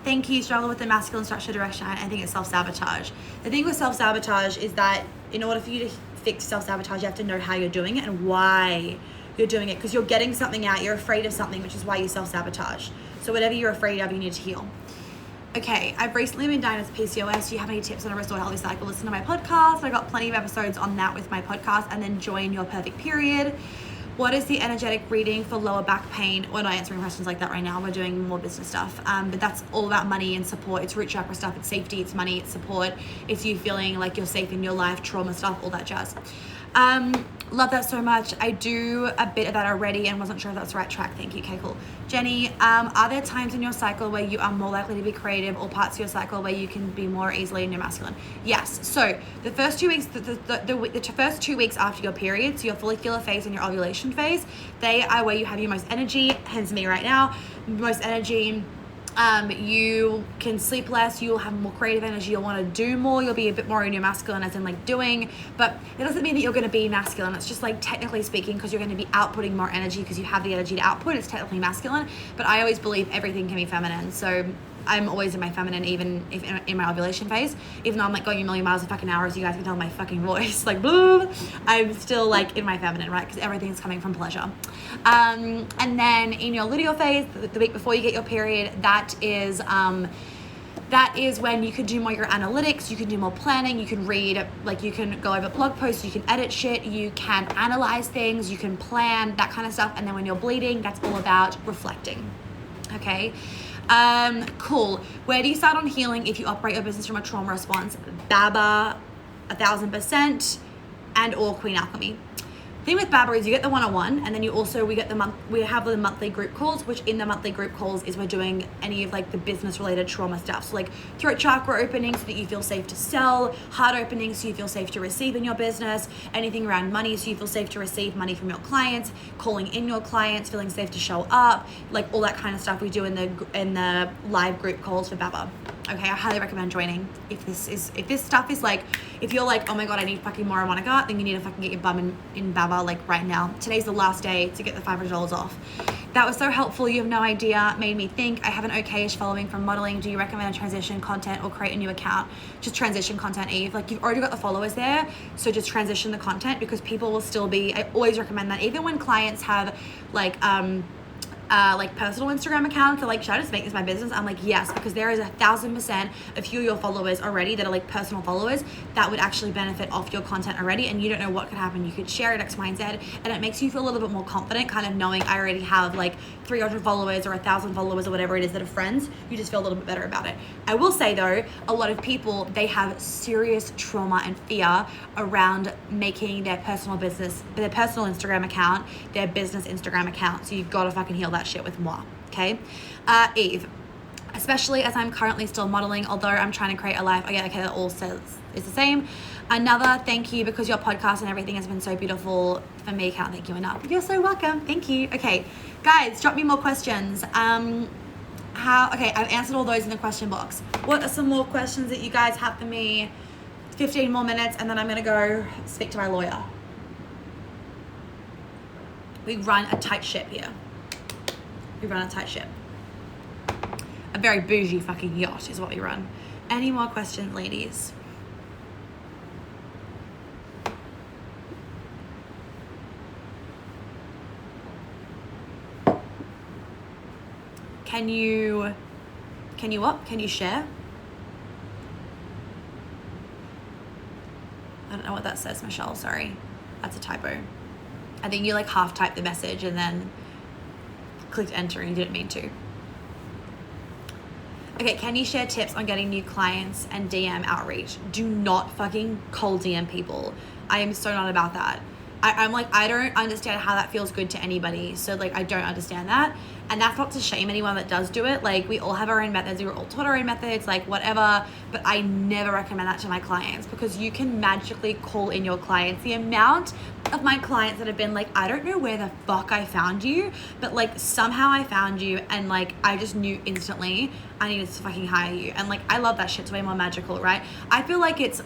Thank you. Struggle with the masculine structure direction. I think it's self-sabotage. The thing with self-sabotage is that in order for you to fix self-sabotage, you have to know how you're doing it and why you're doing it, because you're getting something out. You're afraid of something, which is why you self-sabotage. So whatever you're afraid of, you need to heal. Okay, I've recently been diagnosed with PCOS. Do you have any tips on a restored healthy cycle? Listen to my podcast. I got plenty of episodes on that with my podcast. And then join your perfect period. What is the energetic reading for lower back pain? We're not answering questions like that right now. We're doing more business stuff. But that's all about money and support. It's root chakra stuff. It's safety. It's money. It's support. It's you feeling like you're safe in your life, trauma stuff, all that jazz. Love that so much. I do a bit of that already and wasn't sure if that's the right track. Thank you. Okay, cool. Jenny, are there times in your cycle where you are more likely to be creative, or parts of your cycle where you can be more easily in your masculine? Yes. So the first 2 weeks, the first 2 weeks after your period, so your follicular phase and your ovulation phase, they are where you have your most energy, hence me right now, most energy. You can sleep less, you'll have more creative energy, you'll want to do more, you'll be a bit more in your masculine, as in like doing, but it doesn't mean that you're going to be masculine. It's just like technically speaking, because you're going to be outputting more energy because you have the energy to output, it's technically masculine. But I always believe everything can be feminine, so I'm always in my feminine, even if in my ovulation phase, even though I'm like going a million miles a fucking hour, as you guys can tell my fucking voice, like boo, I'm still like in my feminine, right? Because everything's coming from pleasure. And then in your luteal phase, the week before you get your period, that is when you can do more your analytics, you can do more planning, you can read, like you can go over blog posts, you can edit shit, you can analyze things, you can plan, that kind of stuff. And then when you're bleeding, that's all about reflecting. Okay. Cool. Where do you start on healing if you operate your business from a trauma response? 𝗹𝗿𝗲, 1000%, and or Queen Alchemy. The thing with 𝗹𝗿𝗲 is you get the one-on-one, and then we have the monthly group calls, which in the monthly group calls is we're doing any of like the business related trauma stuff. So like throat chakra opening so that you feel safe to sell, heart opening so you feel safe to receive in your business, anything around money so you feel safe to receive money from your clients, calling in your clients, feeling safe to show up, like all that kind of stuff we do in the live group calls for 𝗹𝗿𝗲. Okay, I highly recommend joining. If this stuff is like, if you're like, oh my God, I need fucking more Monica, then you need to fucking get your bum in 𝗹𝗿𝗲 like right now. Today's the last day to get the $500 off. That was so helpful. You have no idea. Made me think. I have an okay-ish following from modeling. Do you recommend a transition content or create a new account? Just transition content, Eve. Like you've already got the followers there, so just transition the content, because people will still be, I always recommend that. Even when clients have like personal Instagram accounts, they're like, should I just make this my business? I'm like, yes, because there is 1000% of your followers already that are like personal followers that would actually benefit off your content already, and you don't know what could happen. You could share it X, Y, and Z, and it makes you feel a little bit more confident, kind of knowing I already have like 300 followers or 1,000 followers or whatever it is that are friends. You just feel a little bit better about it. I will say though, a lot of people, they have serious trauma and fear around making their personal Instagram account their business Instagram account. So you've got to fucking heal that shit with moi. Okay. Eve, especially as I'm currently still modeling, although I'm trying to create a life. Oh yeah, okay, that all says is the same. Another thank you, because your podcast and everything has been so beautiful for me. Can't thank you enough. You're so welcome. Thank you. Okay, guys, drop me more questions. Okay, I've answered all those in the question box. What are some more questions that you guys have for me? 15 more minutes, and then I'm gonna go speak to my lawyer. We run a tight ship here. We run a tight ship. A very bougie fucking yacht is what we run. Any more questions, ladies? Can you what? Can you share? I don't know what that says, Michelle, sorry. That's a typo. I think you like half typed the message and then clicked enter and you didn't mean to. Okay, can you share tips on getting new clients and DM outreach? Do not fucking cold DM people. I am so not about that. I'm like, I don't understand how that feels good to anybody. So like, I don't understand that. And that's not to shame anyone that does do it. Like, we all have our own methods. We're all taught our own methods, like whatever. But I never recommend that to my clients, because you can magically call in your clients. The amount of my clients that have been like, I don't know where the fuck I found you, but like somehow I found you, and like I just knew instantly I needed to fucking hire you. And like, I love that shit. It's way more magical, right? I feel like it's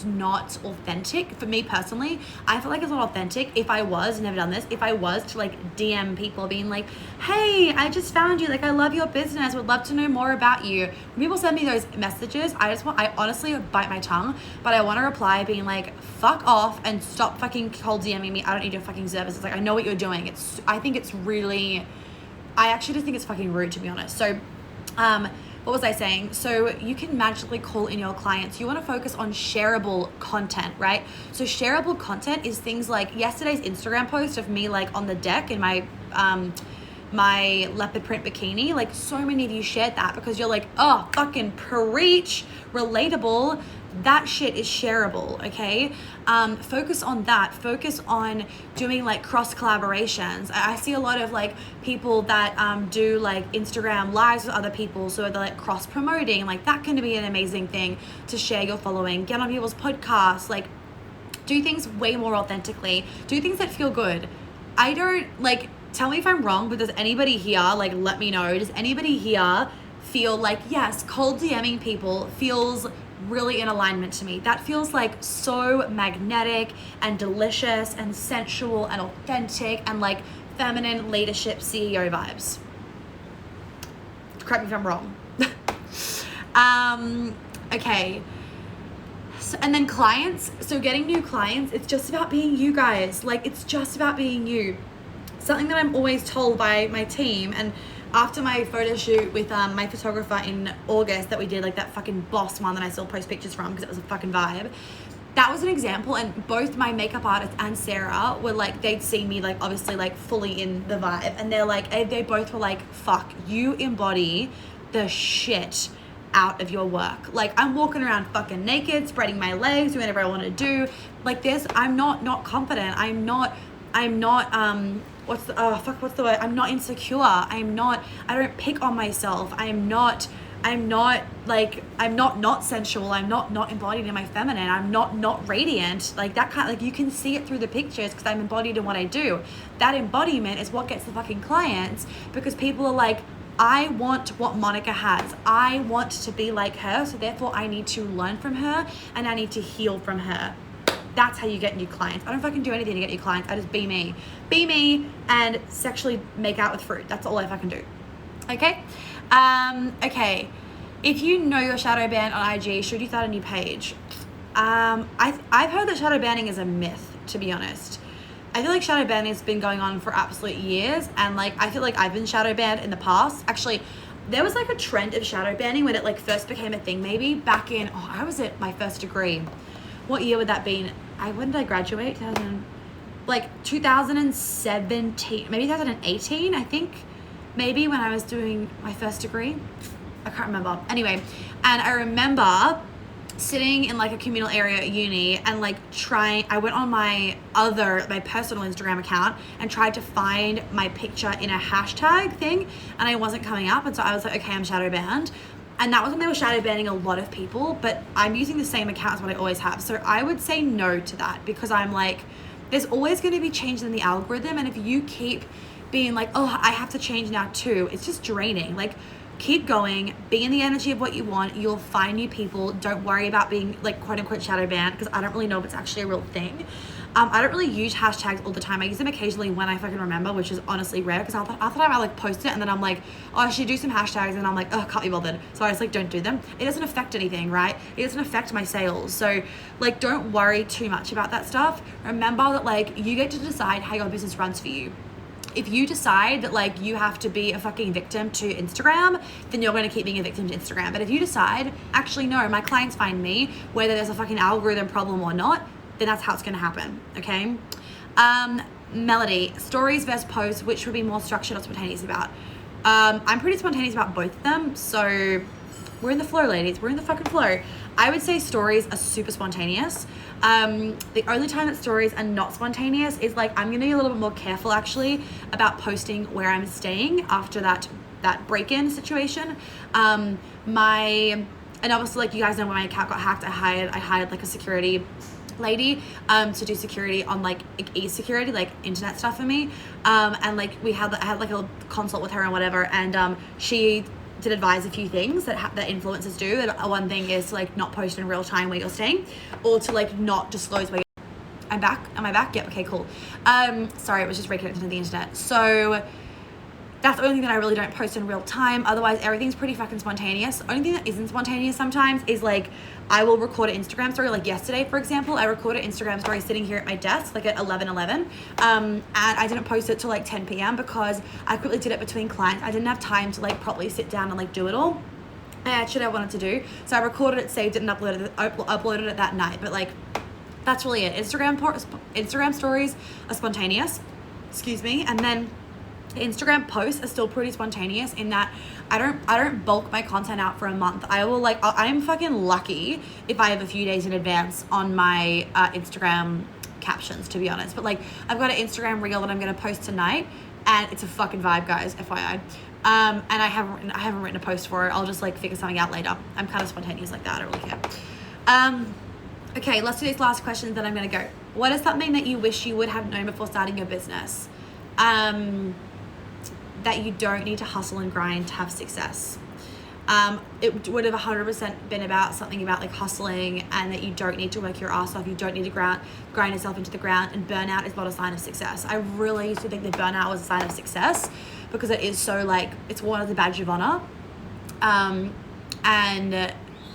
not authentic for me personally. I feel like it's not authentic if I was, never done this, if I was to like DM people being like, hey, I just found you, like I love your business, would love to know more about you. When people send me those messages, I honestly bite my tongue, but I want to reply being like, fuck off and stop fucking cold DMing me. I don't need your fucking services. Like, I know what you're doing. I actually just think it's fucking rude, to be honest. So what was I saying? So you can magically call in your clients. You want to focus on shareable content, right? So shareable content is things like yesterday's Instagram post of me like on the deck in my my leopard print bikini. Like, so many of you shared that because you're like, oh, fucking preach, relatable. That shit is shareable, okay? Focus on that. Focus on doing like cross collaborations. I see a lot of like people that do like Instagram lives with other people, so they're like cross promoting. Like, that can be an amazing thing to share your following. Get on people's podcasts. Like, do things way more authentically. Do things that feel good. I don't like. Tell me if I'm wrong, but does anybody here, like, let me know, does anybody here feel like, yes, cold DMing people feels really in alignment to me? That feels like so magnetic and delicious and sensual and authentic and like feminine leadership CEO vibes. Correct me if I'm wrong. Okay. So, and then clients. So getting new clients, it's just about being you guys. Like, it's just about being you. Something that I'm always told by my team, and after my photo shoot with my photographer in August that we did, like that fucking boss one that I still post pictures from because it was a fucking vibe, that was an example. And both my makeup artist and Sarah were like, they'd seen me like obviously like fully in the vibe, and they're like, they both were like, fuck, you embody the shit out of your work. Like, I'm walking around fucking naked, spreading my legs, doing whatever I want to do. Like, I'm not confident. I'm not what's the word? I'm not insecure. I don't pick on myself. I'm not sensual. I'm not embodied in my feminine. I'm not radiant. Like, that kind of, like, you can see it through the pictures because I'm embodied in what I do. That embodiment is what gets the fucking clients, because people are like, I want what Monica has. I want to be like her, so therefore I need to learn from her and I need to heal from her. That's how you get new clients. I don't fucking do anything to get new clients. I just be me. Be me and sexually make out with fruit. That's all I fucking do. Okay? Okay. If you know your shadow ban on IG, should you start a new page? I've heard that shadow banning is a myth, to be honest. I feel like shadow banning has been going on for absolute years, and like I feel like I've been shadow banned in the past. Actually, there was like a trend of shadow banning when it like first became a thing, maybe back in, I was at my first degree. What year would that be? When did I graduate? 2017, maybe 2018, I think. Maybe when I was doing my first degree. I can't remember. Anyway, and I remember sitting in like a communal area at uni and like I went on my personal Instagram account and tried to find my picture in a hashtag thing, and I wasn't coming up. And so I was like, okay, I'm shadow banned. And that was when they were shadow banning a lot of people, but I'm using the same account as what I always have. So I would say no to that, because I'm like, there's always going to be changes in the algorithm. And if you keep being like, oh, I have to change now too, it's just draining. Like, keep going, be in the energy of what you want. You'll find new people. Don't worry about being like quote unquote shadow banned, because I don't really know if it's actually a real thing. I don't really use hashtags all the time. I use them occasionally when I fucking remember, which is honestly rare, because after time I like post it and then I'm like, oh, I should do some hashtags, and I'm like, oh, can't be bothered. So I just like don't do them. It doesn't affect anything, right? It doesn't affect my sales. So like, don't worry too much about that stuff. Remember that like you get to decide how your business runs for you. If you decide that like you have to be a fucking victim to Instagram, then you're going to keep being a victim to Instagram. But if you decide, actually no, my clients find me, whether there's a fucking algorithm problem or not, then that's how it's going to happen. Okay. Melody, stories versus posts, which would be more structured or spontaneous about? I'm pretty spontaneous about both of them. So we're in the flow, ladies. We're in the fucking flow. I would say stories are super spontaneous. The only time that stories are not spontaneous is like, I'm gonna be a little bit more careful actually about posting where I'm staying after that break-in situation. And obviously, like, you guys know when my account got hacked, I hired like a security lady to do security on like e-security, like internet stuff for me, and like I had like a consult with her and whatever, and she did advise a few things that influencers do. And one thing is to like not post in real time where you're staying, or to like not disclose where you're. I'm back. Am I back? Yep. Okay, cool. Sorry, it was just reconnecting to the internet. So that's the only thing that I really don't post in real time. Otherwise, everything's pretty fucking spontaneous. The only thing that isn't spontaneous sometimes is like, I will record an Instagram story. Like yesterday, for example, I recorded an Instagram story sitting here at my desk, like at 11:11. And I didn't post it till like 10 p.m. because I quickly did it between clients. I didn't have time to like properly sit down and like do it all. And actually I wanted to do. So I recorded it, saved it, and uploaded it that night. But like, that's really it. Instagram stories are spontaneous. Excuse me. And then Instagram posts are still pretty spontaneous in that I don't bulk my content out for a month. I'm fucking lucky if I have a few days in advance on my Instagram captions, to be honest. But like, I've got an Instagram reel that I'm gonna post tonight, and it's a fucking vibe, guys, FYI. And I haven't written a post for it. I'll just like figure something out later. I'm kind of spontaneous like that. I don't really care. Okay, let's do these last questions, then I'm gonna go. What is something that you wish you would have known before starting your business? That you don't need to hustle and grind to have success. It would have 100% been about something about like hustling, and that you don't need to work your ass off. You don't need to grind yourself into the ground, and burnout is not a sign of success. I really used to think that burnout was a sign of success because it is so like, it's one of the badge of honor. And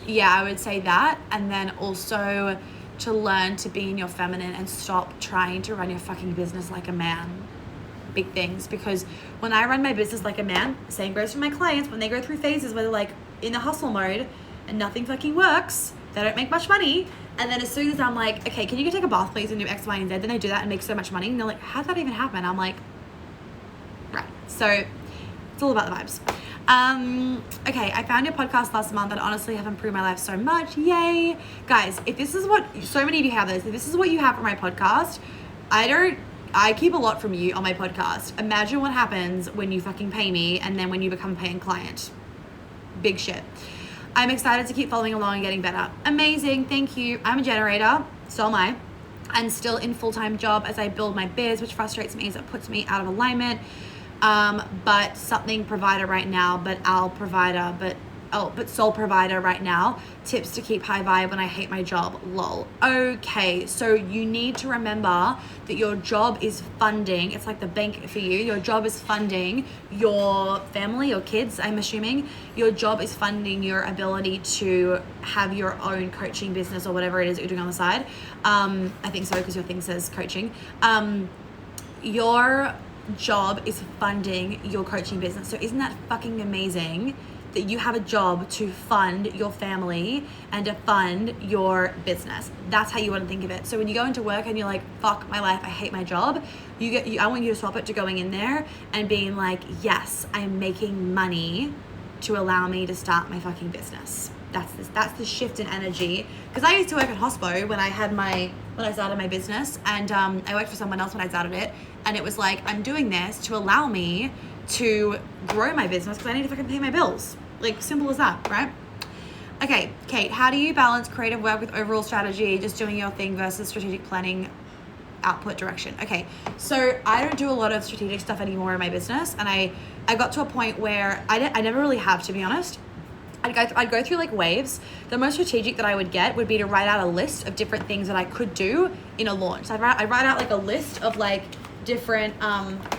yeah, I would say that. And then also to learn to be in your feminine and stop trying to run your fucking business like a man. Big things, because when I run my business like a man, same goes for my clients. When they go through phases where they're like in the hustle mode and nothing fucking works, they don't make much money, and then as soon as I'm like, okay, can you go take a bath please and do X, Y, and Z, then they do that and make so much money, and they're like, how'd that even happen? I'm like, right. So it's all about the vibes. Okay, I found your podcast last month and honestly have improved my life so much. Yay. Guys, if this is what, so many of you have this, if this is what you have for my podcast, I keep a lot from you on my podcast. Imagine what happens when you fucking pay me and then when you become a paying client. Big shit. I'm excited to keep following along and getting better. Amazing, thank you. I'm a generator, so am I. I'm still in full-time job as I build my biz, which frustrates me as it puts me out of alignment. But something provider right now, but sole provider right now. Tips to keep high vibe when I hate my job, lol. Okay, so you need to remember that your job is funding, it's like the bank for you. Your job is funding your family, your kids, I'm assuming. Your job is funding your ability to have your own coaching business or whatever it is that you're doing on the side. I think so, because your thing says coaching. Your job is funding your coaching business. So isn't that fucking amazing that you have a job to fund your family and to fund your business? That's how you want to think of it. So when you go into work and you're like, fuck my life, I hate my job, I want you to swap it to going in there and being like, yes, I'm making money to allow me to start my fucking business. That's the shift in energy. Because I used to work at hospo when I started my business, and I worked for someone else when I started it, and it was like, I'm doing this to allow me to grow my business because I need to fucking pay my bills. Like, simple as that, right? Okay, Kate, how do you balance creative work with overall strategy, just doing your thing versus strategic planning, output, direction? Okay, so I don't do a lot of strategic stuff anymore in my business, and I got to a point where I never really have, to be honest. I'd go through like waves. The most strategic that I would get would be to write out a list of different things that I could do in a launch. So I'd write out like a list of like different,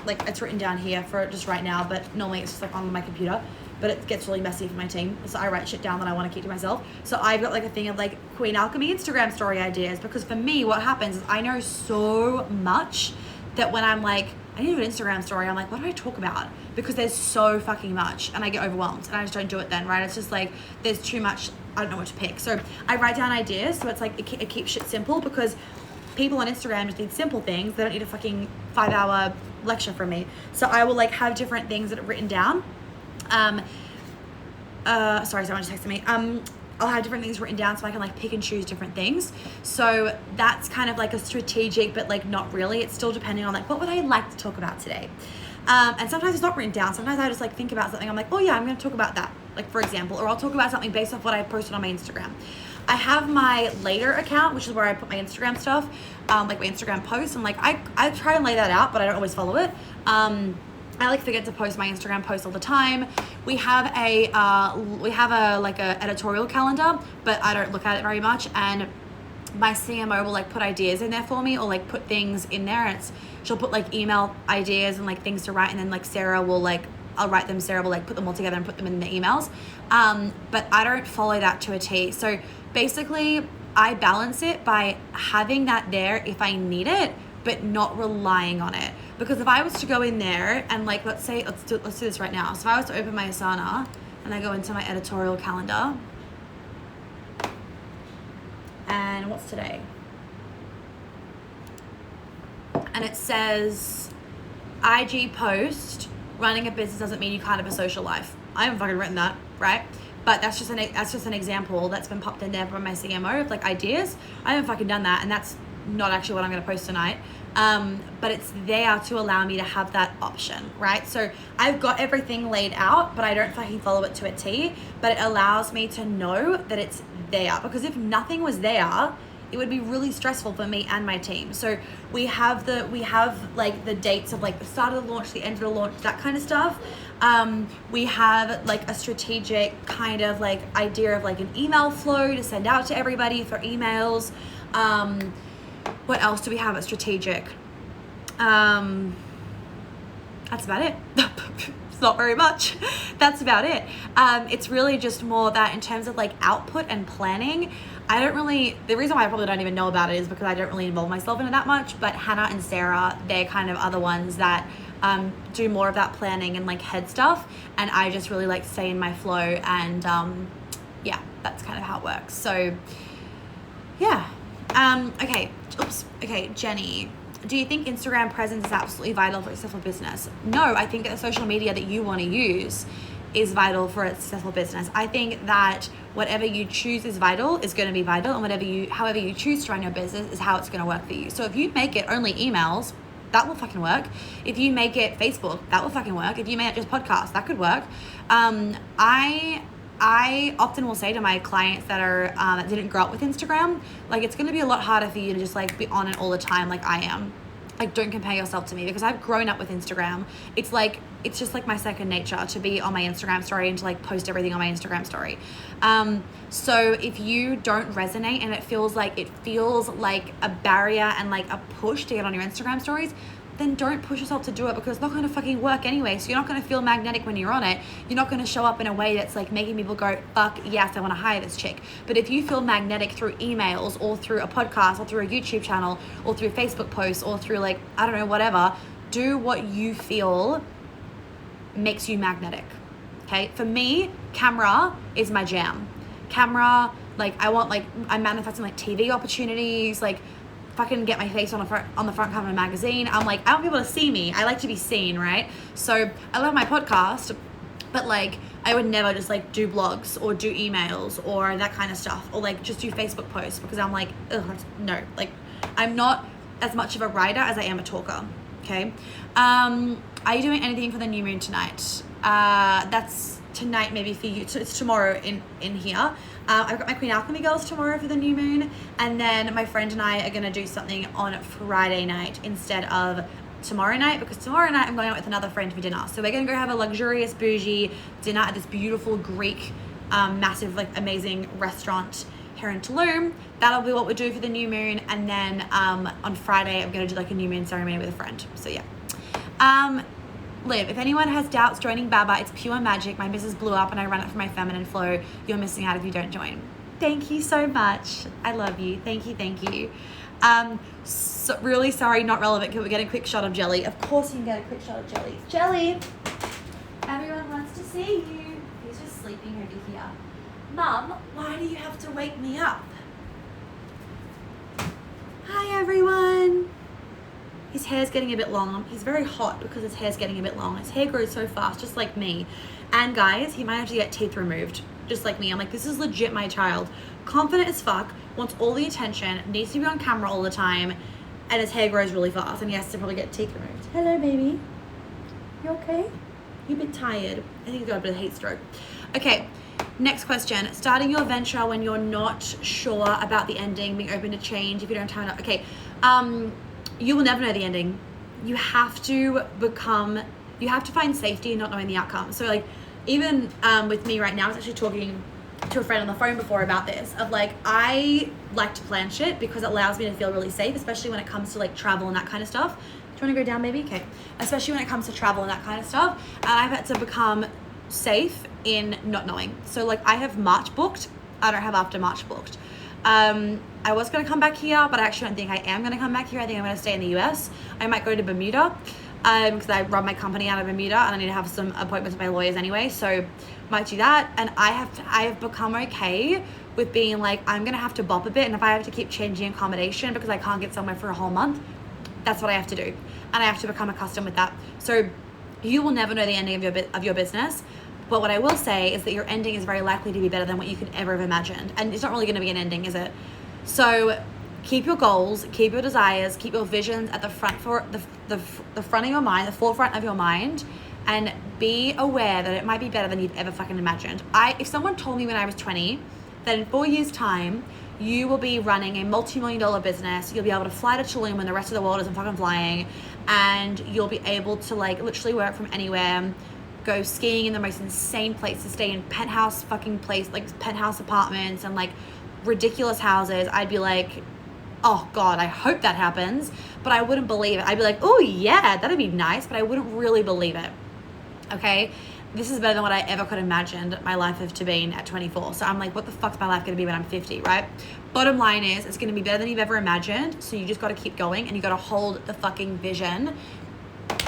like it's written down here for just right now, but normally it's just like on my computer, but it gets really messy for my team. So I write shit down that I want to keep to myself. So I've got like a thing of like Queen Alchemy Instagram story ideas, because for me, what happens is I know so much that when I'm like, I need to do an Instagram story, I'm like, what do I talk about? Because there's so fucking much, and I get overwhelmed and I just don't do it then, right? It's just like, there's too much, I don't know what to pick. So I write down ideas, so it's like, it keeps shit simple, because people on Instagram just need simple things. They don't need a fucking 5-hour lecture from me. So I will like have different things that are written down. Sorry, someone just texted me. I'll have different things written down so I can like pick and choose different things. So that's kind of like a strategic, but like not really. It's still depending on like, what would I like to talk about today? And sometimes it's not written down. Sometimes I just like think about something. I'm like, oh yeah, I'm going to talk about that. Like for example, or I'll talk about something based off what I posted on my Instagram. I have my later account, which is where I put my Instagram stuff, like my Instagram posts. And like, I try and lay that out, but I don't always follow it. I like forget to post my Instagram posts all the time. We have a like a editorial calendar, but I don't look at it very much. And my CMO will like put ideas in there for me, or like put things in there. And she'll put like email ideas and like things to write, and then like Sarah will like, I'll write them. Sarah will like put them all together and put them in the emails. But I don't follow that to a T. So basically, I balance it by having that there if I need it, but not relying on it. Because if I was to go in there and like, let's do this right now. So if I was to open my Asana and I go into my editorial calendar, and what's today? And it says, IG post, running a business doesn't mean you can't have a social life. I haven't fucking written that, right? But that's just an example that's been popped in there from my CMO of like ideas. I haven't fucking done that, and that's not actually what I'm going to post tonight. But it's there to allow me to have that option, right? So I've got everything laid out, but I don't fucking follow it to a T, but it allows me to know that it's there, because if nothing was there, it would be really stressful for me and my team. So we have like the dates of like the start of the launch, the end of the launch, that kind of stuff. We have like a strategic kind of like idea of like an email flow to send out to everybody for emails. What else do we have at strategic? That's about it. It's not very much. That's about it. It's really just more that in terms of like output and planning, the reason why I probably don't even know about it is because I don't really involve myself in it that much, but Hannah and Sarah, they're kind of other ones that do more of that planning and like head stuff. And I just really like stay in my flow, and yeah, that's kind of how it works. So yeah. Okay, Jenny, do you think Instagram presence is absolutely vital for a successful business? No, I think that the social media that you want to use is vital for a successful business. I think that whatever you choose is vital, is going to be vital, and however you choose to run your business is how it's going to work for you. So if you make it only emails, that will fucking work. If you make it Facebook, that will fucking work. If you make it just podcasts, that could work. I often will say to my clients that didn't grow up with Instagram, like it's going to be a lot harder for you to just like be on it all the time like I am. Like, don't compare yourself to me, because I've grown up with Instagram. It's just like my second nature to be on my Instagram story and to like post everything on my Instagram story. So if you don't resonate and it feels like a barrier and like a push to get on your Instagram stories, then don't push yourself to do it, because it's not going to fucking work anyway. So you're not going to feel magnetic when you're on it. You're not going to show up in a way that's like making people go, fuck yes, I want to hire this chick. But if you feel magnetic through emails or through a podcast or through a YouTube channel or through Facebook posts or through like, I don't know, whatever, do what you feel makes you magnetic. Okay. For me, camera is my jam. Camera, like I'm manifesting like TV opportunities, like fucking get my face on the front cover of a magazine. I'm like, I want people to see me. I like to be seen, right? So I love my podcast, but like I would never just like do blogs or do emails or that kind of stuff, or like just do Facebook posts, because I'm like, ugh, no, like I'm not as much of a writer as I am a talker. Okay. Are you doing anything for the new moon tonight? That's tonight, maybe for you. So it's tomorrow in here. I've got my Queen Alchemy girls tomorrow for the new moon, and then my friend and I are gonna do something on Friday night instead of tomorrow night, because tomorrow night I'm going out with another friend for dinner. So we're gonna go have a luxurious bougie dinner at this beautiful Greek, massive, like amazing restaurant here in Tulum. That'll be what we do for the new moon, and then on Friday I'm gonna do like a new moon ceremony with a friend. So yeah. Liv, if anyone has doubts joining Baba, it's pure magic. My business blew up and I run it for my feminine flow. You're missing out if you don't join. Thank you so much. I love you. Thank you. So really sorry, not relevant. Can we get a quick shot of Jelly? Of course you can get a quick shot of Jelly. Jelly! Everyone wants to see you. He's just sleeping over here. Mum, why do you have to wake me up? Hi everyone. His hair's getting a bit long. He's very hot because his hair's getting a bit long. His hair grows so fast, just like me. And guys, he might have to get teeth removed. just like me. I'm like, this is legit my child. Confident as fuck, wants all the attention, needs to be on camera all the time, and his hair grows really fast, and he has to probably get teeth removed. Hello, baby. You okay? You a bit tired? I think he's got a bit of heat stroke. Okay, next question. Starting your venture when you're not sure about the ending, being open to change if you don't have time. Okay, you will never know the ending. You have to find safety in not knowing the outcome. So like, even with me right now, I was actually talking to a friend on the phone before about this, of like, I like to plan shit because it allows me to feel really safe, especially when it comes to like travel and that kind of stuff. Do you want to go down, baby? Okay. Especially when it comes to travel and that kind of stuff. And I've had to become safe in not knowing. So like, I have March booked. I don't have after March booked. I was going to come back here, but I actually don't think I am going to come back here. I think I'm going to stay in the US. I might go to Bermuda because I run my company out of Bermuda and I need to have some appointments with my lawyers anyway. So might do that. And I have become okay with being like, I'm going to have to bop a bit. And if I have to keep changing accommodation because I can't get somewhere for a whole month, that's what I have to do. And I have to become accustomed with that. So you will never know the ending of your business. But what I will say is that your ending is very likely to be better than what you could ever have imagined. And it's not really going to be an ending, is it? So keep your goals, keep your desires, keep your visions at the front of your mind, the forefront of your mind, and be aware that it might be better than you'd ever fucking imagined. If someone told me when I was 20 that in 4 years' time, you will be running a multi-million-dollar business, you'll be able to fly to Tulum when the rest of the world isn't fucking flying, and you'll be able to like literally work from anywhere, go skiing in the most insane places, stay in penthouse apartments and like ridiculous houses, I'd be like, oh God, I hope that happens. But I wouldn't believe it. I'd be like, oh yeah, that'd be nice, but I wouldn't really believe it. Okay? This is better than what I ever could have imagined my life to be at 24. So I'm like, what the fuck's my life gonna be when I'm 50, right? Bottom line is, it's gonna be better than you've ever imagined. So you just gotta keep going and you gotta hold the fucking vision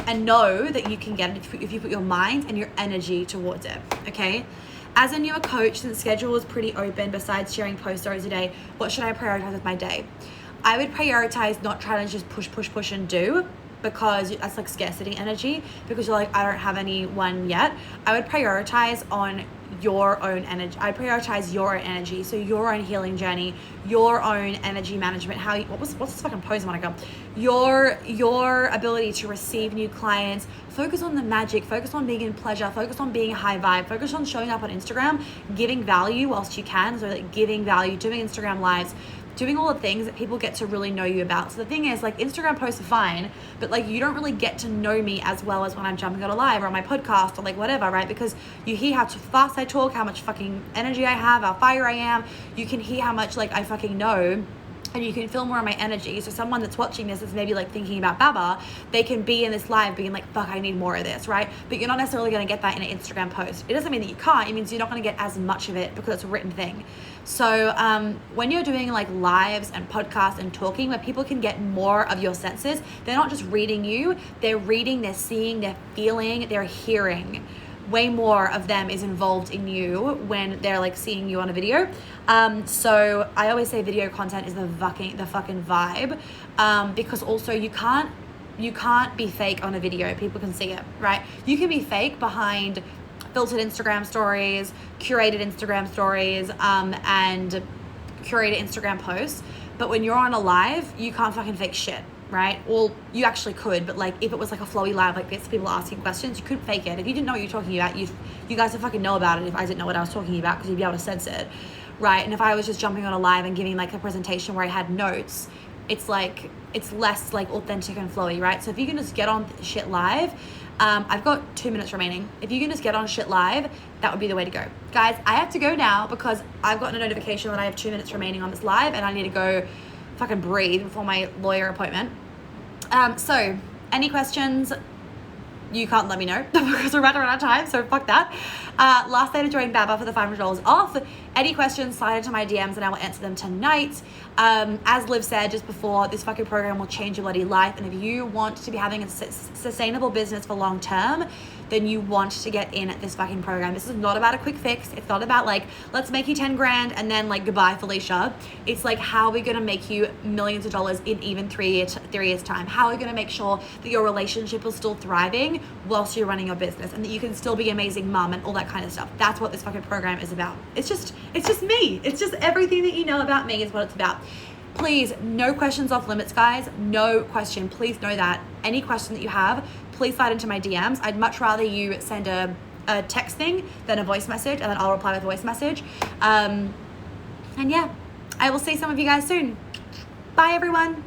and know that you can get it if you put your mind and your energy towards it, okay? As a newer coach, since schedule is pretty open, besides sharing post stories a day, what should I prioritize with my day? I would prioritize not trying to just push and do, because that's like scarcity energy, because you're like, I don't have anyone yet. I would prioritize on your own energy. I prioritize your own energy. So your own healing journey, your own energy management, what's this fucking pose, Monica? Your ability to receive new clients, focus on the magic, focus on being in pleasure, focus on being high vibe, focus on showing up on Instagram, giving value whilst you can. So like giving value, doing Instagram lives, doing all the things that people get to really know you about. So the thing is, like, Instagram posts are fine, but like you don't really get to know me as well as when I'm jumping on a live or on my podcast or like whatever, right? Because you hear how fast I talk, how much fucking energy I have, how fire I am. You can hear how much like I fucking know, and you can feel more of my energy. So someone that's watching this is maybe like thinking about 𝗵𝗶𝗊, they can be in this live being like, fuck, I need more of this, right? But you're not necessarily gonna get that in an Instagram post. It doesn't mean that you can't, it means you're not gonna get as much of it because it's a written thing. So when you're doing like lives and podcasts and talking where people can get more of your senses, they're not just reading you, they're reading, they're seeing, they're feeling, they're hearing. Way more of them is involved in you when they're like seeing you on a video. So I always say video content is the fucking vibe, because also you can't be fake on a video. People can see it, right? You can be fake behind filtered Instagram stories, curated Instagram stories, and curated Instagram posts. But when you're on a live, you can't fucking fake shit, right? Well, you actually could, but like if it was like a flowy live like this, people asking questions, you couldn't fake it. If you didn't know what you're talking about, you guys would fucking know about it if I didn't know what I was talking about, because you'd be able to sense it, right? And if I was just jumping on a live and giving like a presentation where I had notes, it's like, it's less like authentic and flowy, right? So if you can just get on shit live, I've got 2 minutes remaining. If you can just get on shit live, that would be the way to go. Guys, I have to go now because I've gotten a notification that I have 2 minutes remaining on this live and I need to go fucking breathe before my lawyer appointment. So any questions, you can't let me know because we're about to run out of time, so fuck that. Last day to join 𝗵𝗶𝗊 for the $500 off. Any questions, slide into my DMs and I will answer them tonight. As Liv said just before, this fucking program will change your bloody life. And if you want to be having a sustainable business for long term, then you want to get in this fucking program. This is not about a quick fix. It's not about like, let's make you 10 grand and then like goodbye Felicia. It's like, how are we gonna make you millions of dollars in even 3 years time? How are we gonna make sure that your relationship is still thriving whilst you're running your business, and that you can still be an amazing mom and all that kind of stuff? That's what this fucking program is about. It's just me. It's just everything that you know about me is what it's about. Please, no questions off limits, guys. No question. Please know that. Any question that you have, please slide into my DMs. I'd much rather you send a text thing than a voice message, and then I'll reply with a voice message. And yeah, I will see some of you guys soon. Bye, everyone.